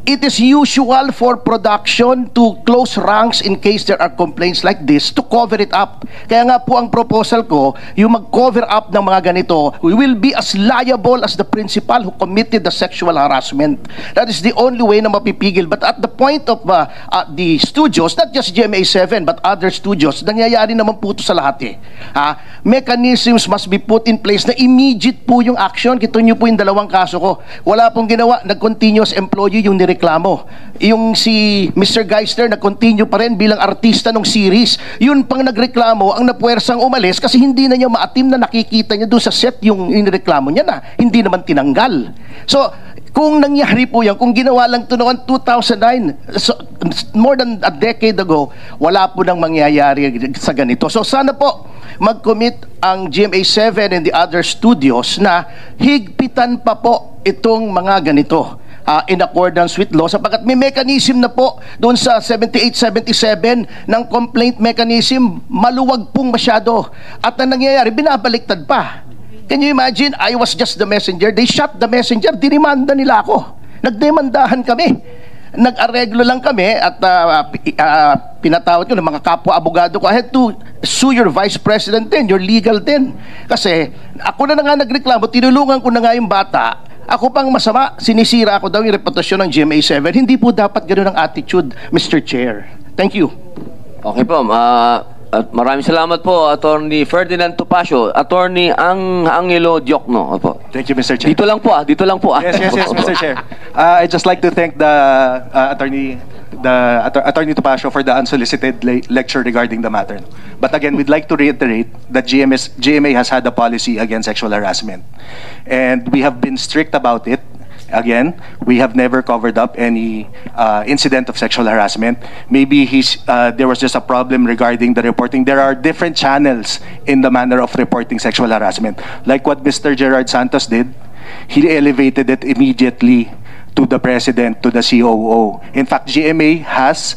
it is usual for production to close ranks in case there are complaints like this to cover it up. Kaya nga po ang proposal ko, yung mag-cover up ng mga ganito, we will be as liable as the principal who committed the sexual harassment. That is the only way na mapipigil. But at the point of the studios, not just GMA7 but other studios, nangyayari naman po ito sa lahat mechanisms must be put in place na immediate po yung action. Kito nyo po yung dalawang kaso ko. Wala pong ginawa, nag-continuous employee yung reklamo. Yung si Mr. Geister nag-continue pa rin bilang artista ng series. Yun pang nagreklamo ang napuwersang umalis kasi hindi na niya maatim na nakikita niya doon sa set yung reklamo niya na hindi naman tinanggal. So, kung nangyari po yan, kung ginawa lang ito noong 2009, so, more than a decade ago, wala po nang mangyayari sa ganito. So, sana po mag-commit ang GMA7 and the other studios na higpitan pa po itong mga ganito. In accordance with law, sapagkat may mechanism na po doon sa 78-77 ng complaint mechanism, maluwag pong masyado. At ang nangyayari, binabaliktad pa. Can you imagine? I was just the messenger. They shot the messenger. Dinimanda nila ako. Nagdemandahan kami. Nag-areglo lang kami at pinatawad ko ng mga kapwa-abogado ko. I had to sue your vice president din, your legal din. Kasi ako na nga nagreklamo, tinulungan ko na nga yung bata. Ako pang masama, sinisira ako daw yung reputasyon ng GMA7. Hindi po dapat ganoon ang attitude, Mr. Chair. Thank you. Okay po. Maraming salamat po, Attorney Ferdinand Topacio. Attorney Angelo Diokno. Opo. Thank you, Mr. Chair. Dito lang po. Yes, Mr. Chair. I'd just like to thank the Attorney Topacio for the unsolicited lecture regarding the matter. But again, we'd like to reiterate that GMA has had a policy against sexual harassment. And we have been strict about it. Again, we have never covered up any incident of sexual harassment. Maybe there was just a problem regarding the reporting. There are different channels in the manner of reporting sexual harassment. Like what Mr. Gerard Santos did, he elevated it immediately to the president, to the COO. In fact, GMA has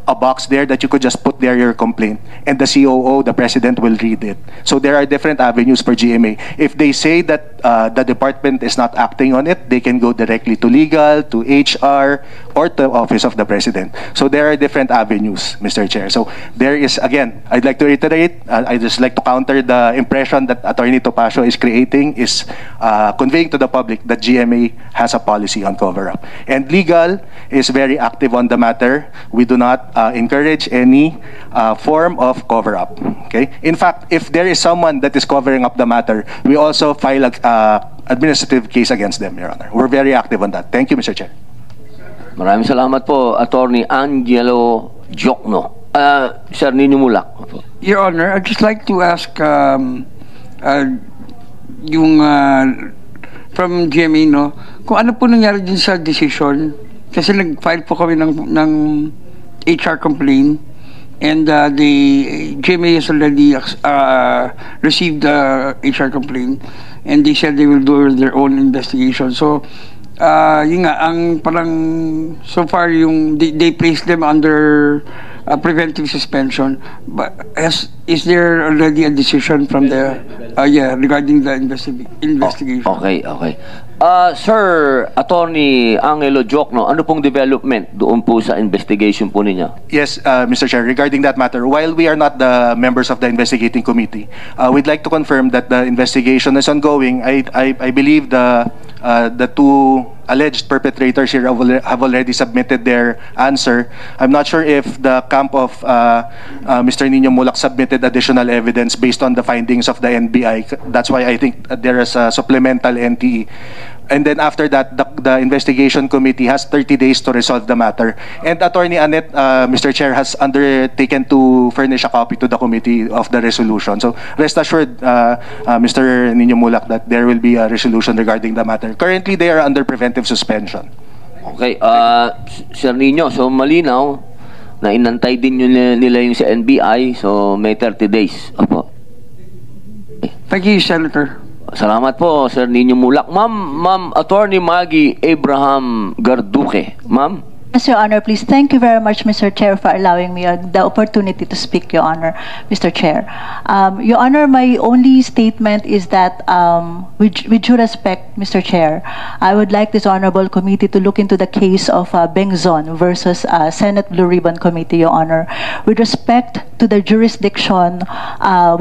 a box there that you could just put there your complaint, and the COO, the president, will read it. So there are different avenues for GMA. If they say that the department is not acting on it, they can go directly to legal, to HR, or to office of the president. So there are different avenues, Mr. Chair. So there is, again, I'd like to reiterate, I'd just like to counter the impression that Attorney Topacio is creating, is conveying to the public that GMA has a policy on cover-up. And legal is very active on the matter. We do not encourage any form of cover-up. Okay? In fact, if there is someone that is covering up the matter, we also file a administrative case against them, Your Honor. We're very active on that. Thank you, Mr. Chair. Maraming salamat po, Attorney Angelo Diokno. Sir Nino Mulak. Your Honor, I'd just like to ask from GMA, no, kung ano po nangyari din sa decision, kasi nag-file po kami ng HR complaint, and the GMA has already received the HR complaint, and they said they will do their own investigation. So, yun nga, ang parang so far they placed them under preventive suspension. But is there already a decision from the regarding the investigation? Okay. Sir Attorney Angelo Jokno, ano pong development doon po sa investigation po ninyo? Yes, Mr. Chair, regarding that matter, while we are not the members of the investigating committee, we'd like to confirm that the investigation is ongoing. I believe the two alleged perpetrators here have already submitted their answer. I'm not sure if the camp of Mr. Nino Mulak submitted additional evidence based on the findings of the NBI. That's why I think there is a supplemental NTE. And then after that, the investigation committee has 30 days to resolve the matter. And Attorney Annette, Mr. Chair, has undertaken to furnish a copy to the committee of the resolution. So rest assured, Mr. Nino Mulak, that there will be a resolution regarding the matter. Currently, they are under preventive suspension. Okay, Sir Nino, so malinaw na inantay din nila yung sa NBI, so may 30 days. Opo. Thank you, Senator. Salamat po, Sir Nino Mulak. Ma'am Attorney Maggie Abraham Garduque. Ma'am? Yes, Your Honor, please. Thank you very much, Mr. Chair, for allowing me the opportunity to speak, Your Honor, Mr. Chair. Your Honor, my only statement is that, with due respect, Mr. Chair, I would like this honorable committee to look into the case of Bengzon versus Senate Blue Ribbon Committee, Your Honor, with respect to the jurisdiction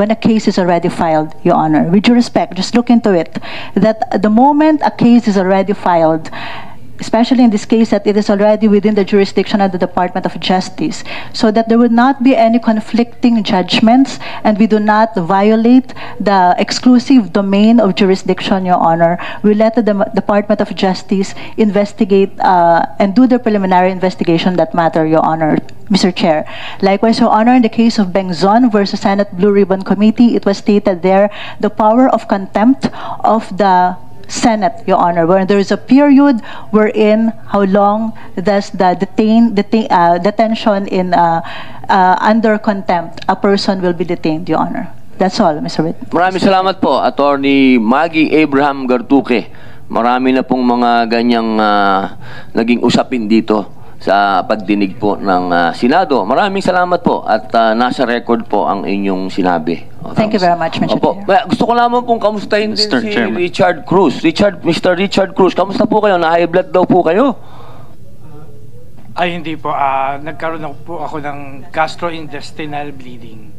when a case is already filed, Your Honor. With due respect, just look into it. That the moment a case is already filed, especially in this case that it is already within the jurisdiction of the Department of Justice, so that there would not be any conflicting judgments and we do not violate the exclusive domain of jurisdiction, Your Honor. We let the Department of Justice investigate and do the preliminary investigation that matter, Your Honor, Mr. Chair. Likewise, Your Honor, in the case of Bengzon versus Senate Blue Ribbon Committee, it was stated there the power of contempt of the Senate, Your Honor, where there is a period wherein how long does the detention in under contempt a person will be detained, Your Honor. That's all, Mr. Witt. Maraming salamat po, Attorney Maggie Abraham Garduque. Marami na pong mga ganyang naging usapin dito sa pagdinig po ng Senado. Maraming salamat po at nasa record po ang inyong sinabi. Thank you very much, Mr. Chair. Gusto ko lamang pong kamustahin din si Chairman. Richard Cruz. Mr. Richard Cruz, kamusta po kayo? Na-high blood daw po kayo? Ay, hindi po. Nagkaroon po ako ng gastrointestinal bleeding.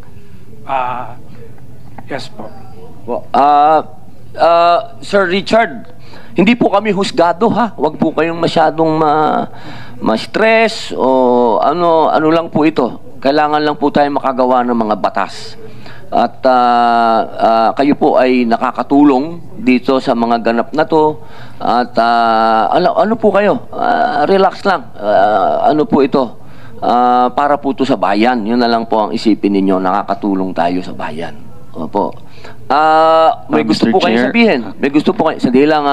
Yes po. Sir Richard, hindi po kami husgado ha. Huwag po kayong masyadong ma-stress o ano lang po ito. Kailangan lang po tayo makagawa ng mga batas. At kayo po ay nakakatulong dito sa mga ganap na to. At ano po kayo? Relax lang. Ano po ito? Para po to sa bayan. Yun na lang po ang isipin ninyo. Nakakatulong tayo sa bayan. Opo. May gusto po kayong sabihin? May gusto po kayo? Sandali lang,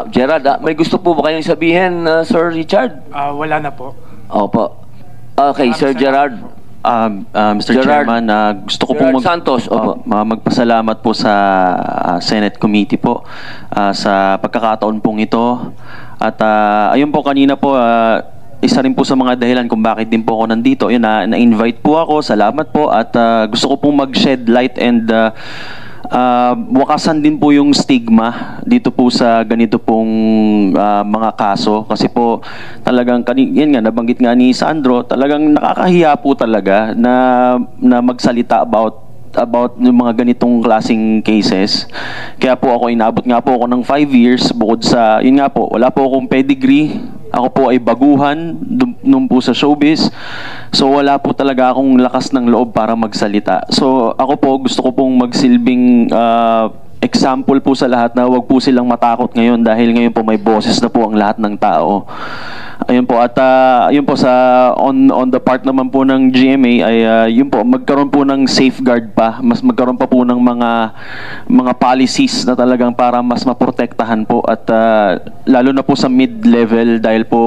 Gerard. May gusto po ba kayong sabihin, Sir Richard? Wala na po. Opo. Okay, Sir Gerard. Mr. Gerard, Chairman, gusto ko pong Santos, magpasalamat po sa Senate Committee po sa pagkakataon pong ito. At ayun po, kanina po, isa rin po sa mga dahilan kung bakit din po ako nandito. Yun, na-invite po ako, salamat po. At gusto ko pong mag-shed light and wakasan din po yung stigma dito po sa ganito pong mga kaso kasi po talagang yan nga nabanggit nga ni Sandro, talagang nakakahiya po talaga na magsalita about yung mga ganitong klaseng cases. Kaya po ako inabot nga po ako ng 5 years bukod sa yun nga po, wala po akong pedigree. Ako po ay baguhan nung po sa showbiz. So wala po talaga akong lakas ng loob para magsalita. So ako po gusto ko pong magsilbing example po sa lahat na wag po silang matakot ngayon dahil ngayon po may boses na po ang lahat ng tao. Ayun po, at yun po sa on the part naman po ng GMA ay yun po, magkaroon po ng safeguard pa, mas magkaroon pa po ng mga policies na talagang para mas maprotektahan po at lalo na po sa mid-level dahil po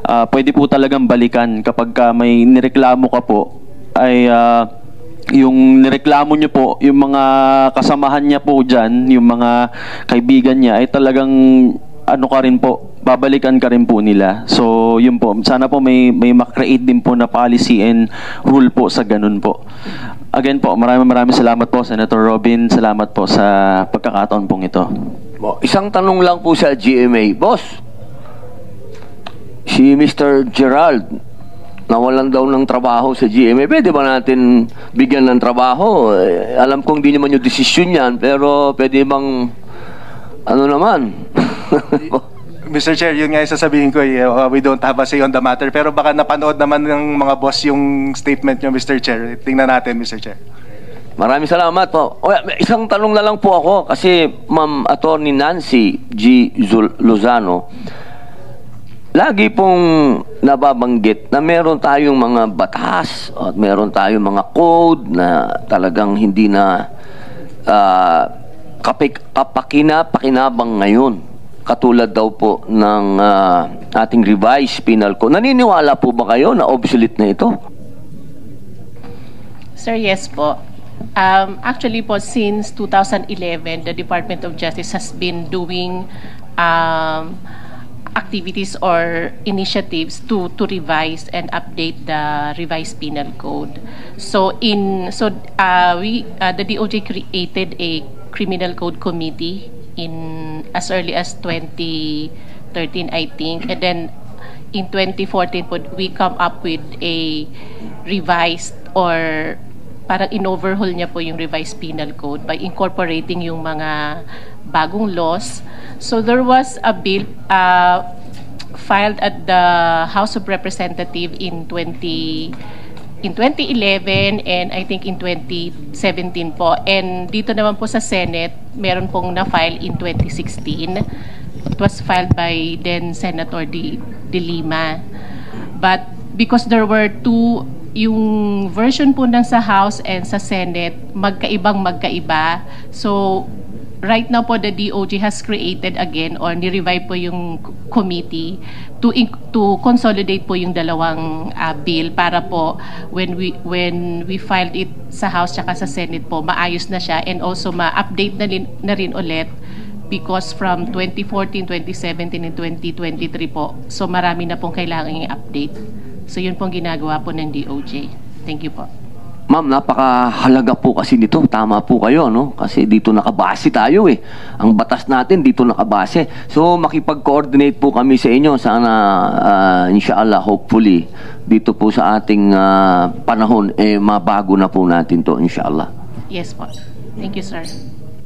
pwede po talagang balikan kapag may nireklamo ka po ay yung nireklamo niyo po, yung mga kasamahan niya po dyan, yung mga kaibigan niya ay talagang ano ka rin po, babalikan ka rin po nila. So, yun po. Sana po may makreate din po na policy and rule po sa ganun po. Again po, maraming salamat po, Senator Robin. Salamat po sa pagkakataon pong ito. Isang tanong lang po sa GMA. Boss, si Mr. Gerald, nawalan daw ng trabaho sa GMA. Pwede ba natin bigyan ng trabaho? Alam kong di naman yung desisyon yan, pero pwede bang, ano naman? Mr. Chair, yun nga yung sasabihin ko, we don't have a say on the matter, pero baka napanood naman ng mga boss yung statement nyo, Mr. Chair. Tingnan natin, Mr. Chair. Maraming salamat po. Isang tanong na lang po ako, kasi Ma'am Attorney Nancy G. Lozano, lagi pong nababanggit na meron tayong mga batas at meron tayong mga code na talagang hindi na pakinabang ngayon. Katulad daw po ng ating revised penal code. Naniniwala po ba kayo na obsolete na ito? Sir, yes po. Actually po, since 2011, the Department of Justice has been doing activities or initiatives to revise and update the revised penal code. So the DOJ created a criminal code committee in as early as 2013, I think, and then in 2014 we come up with a revised, or parang in-overhaul niya po yung revised penal code by incorporating yung mga bagong laws. So there was a bill filed at the House of Representatives in 2011 and I think in 2017 po. And dito naman po sa Senate, meron pong na-file in 2016. It was filed by then Senator De Lima. But because there were two, yung version po ng sa House and sa Senate, magkaiba. So right now po, the DOJ has created again or ni-revive po yung committee to consolidate po yung dalawang bill para po when we filed it sa House tsaka sa Senate po, maayos na siya and also ma-update na rin ulit because from 2014, 2017, and 2023 po. So marami na pong kailangan i-update. So yun pong ginagawa po ng DOJ. Thank you po. Ma'am, napakahalaga po kasi nito. Tama po kayo, no? Kasi dito nakabase tayo eh. Ang batas natin dito nakabase. So makipag-coordinate po kami sa inyo. Sana, inshallah, hopefully, dito po sa ating panahon, mabago na po natin to, inshallah. Yes po. Thank you, sir.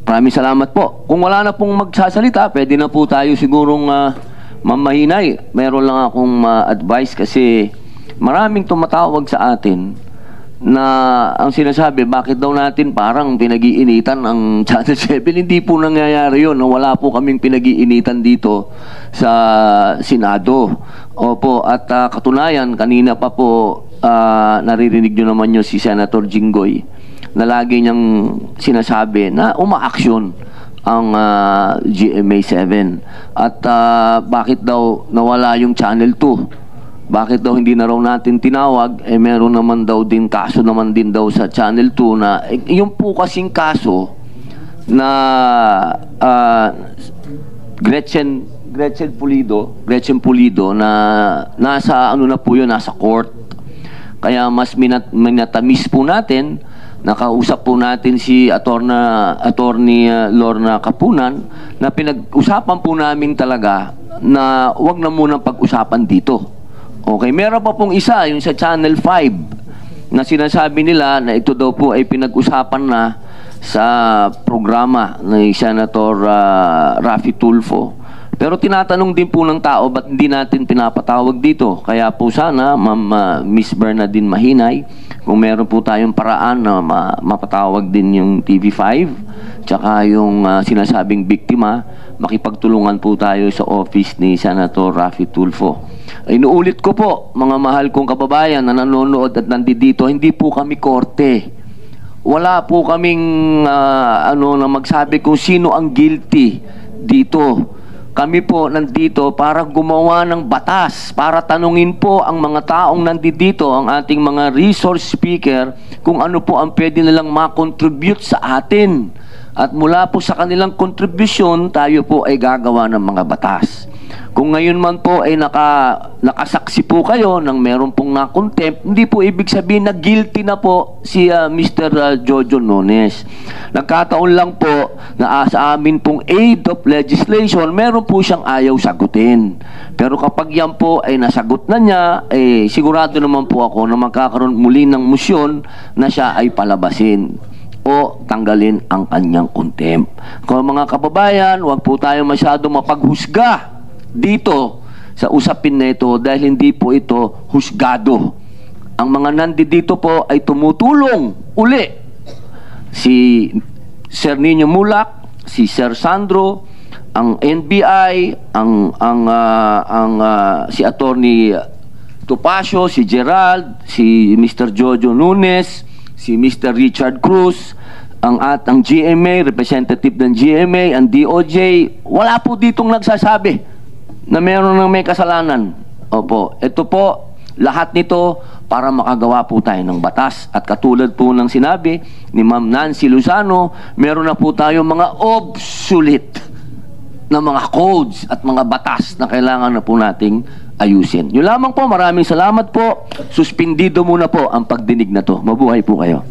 Maraming salamat po. Kung wala na pong magsasalita, pwede na po tayo sigurong mamahinay. Meron lang akong advice kasi maraming tumatawag sa atin na ang sinasabi, bakit daw natin parang pinag-iinitan ang Channel 7? Hindi po nangyayari yun. Wala po kaming pinag-iinitan dito sa Senado. Opo, at katunayan, kanina pa po naririnig nyo naman nyo si Senator Jinggoy na lagi niyang sinasabi na umaaksyon ang GMA7. At bakit daw nawala yung Channel 2? Bakit daw hindi na raw natin tinawag? Meron naman daw din kaso naman din daw sa Channel 2 na yung po kasing kaso na Gretchen Pulido na nasa ano na po yun, nasa court. Kaya mas minatamis po natin, nakausap po natin si Attorney Lorna Kapunan na pinag-usapan po namin talaga na wag na munang pag-usapan dito. Okay, meron pa pong isa, yung sa Channel 5, na sinasabi nila na ito daw po ay pinag-usapan na sa programa ni Senator Raffy Tulfo. Pero tinatanong din po ng tao, ba't hindi natin pinapatawag dito? Kaya po sana, Ma'am Miss Bernadine Mahinay, kung meron po tayong paraan na mapatawag din yung TV5, tsaka yung sinasabing biktima, makipagtulungan po tayo sa office ni Senator Raffy Tulfo. Inuulit ko po, mga mahal kong kababayan na nanonood at nandito, hindi po kami korte. Wala po kaming na magsabi kung sino ang guilty dito. Kami po nandito para gumawa ng batas, para tanungin po ang mga taong nandito, ang ating mga resource speaker, kung ano po ang pwede nilang makontribute sa atin. At mula po sa kanilang kontribusyon, tayo po ay gagawa ng mga batas. Kung ngayon man po ay nakasaksi po kayo ng meron pong na-contempt, hindi po ibig sabihin na guilty na po si Mr. Jojo Nones. Nagkataon lang po na sa amin pong aid of legislation, meron po siyang ayaw sagutin. Pero kapag yan po ay nasagot na niya, sigurado naman po ako na magkakaroon muli ng motion na siya ay palabasin o tanggalin ang kanyang contempt. Kung mga kababayan, huwag po tayo masyado mapaghusga dito sa usapin na ito dahil hindi po ito husgado. Ang mga nandito po ay tumutulong uli. Si Sir Nino Mulak, si Sir Sandro, ang NBI, si Attorney Topacio, si Gerald, si Mr. Jojo Nunes, si Mr. Richard Cruz, ang GMA, representative ng GMA, ang DOJ, wala po ditong nagsasabi na meron ng may kasalanan. Opo, ito po, lahat nito para makagawa po tayo ng batas. At katulad po ng sinabi ni Ma'am Nancy Luzano, meron na po tayo mga obsolete na mga codes at mga batas na kailangan na po nating ayusin. Yun lamang po, maraming salamat po. Suspendido muna po ang pagdinig na to. Mabuhay po kayo.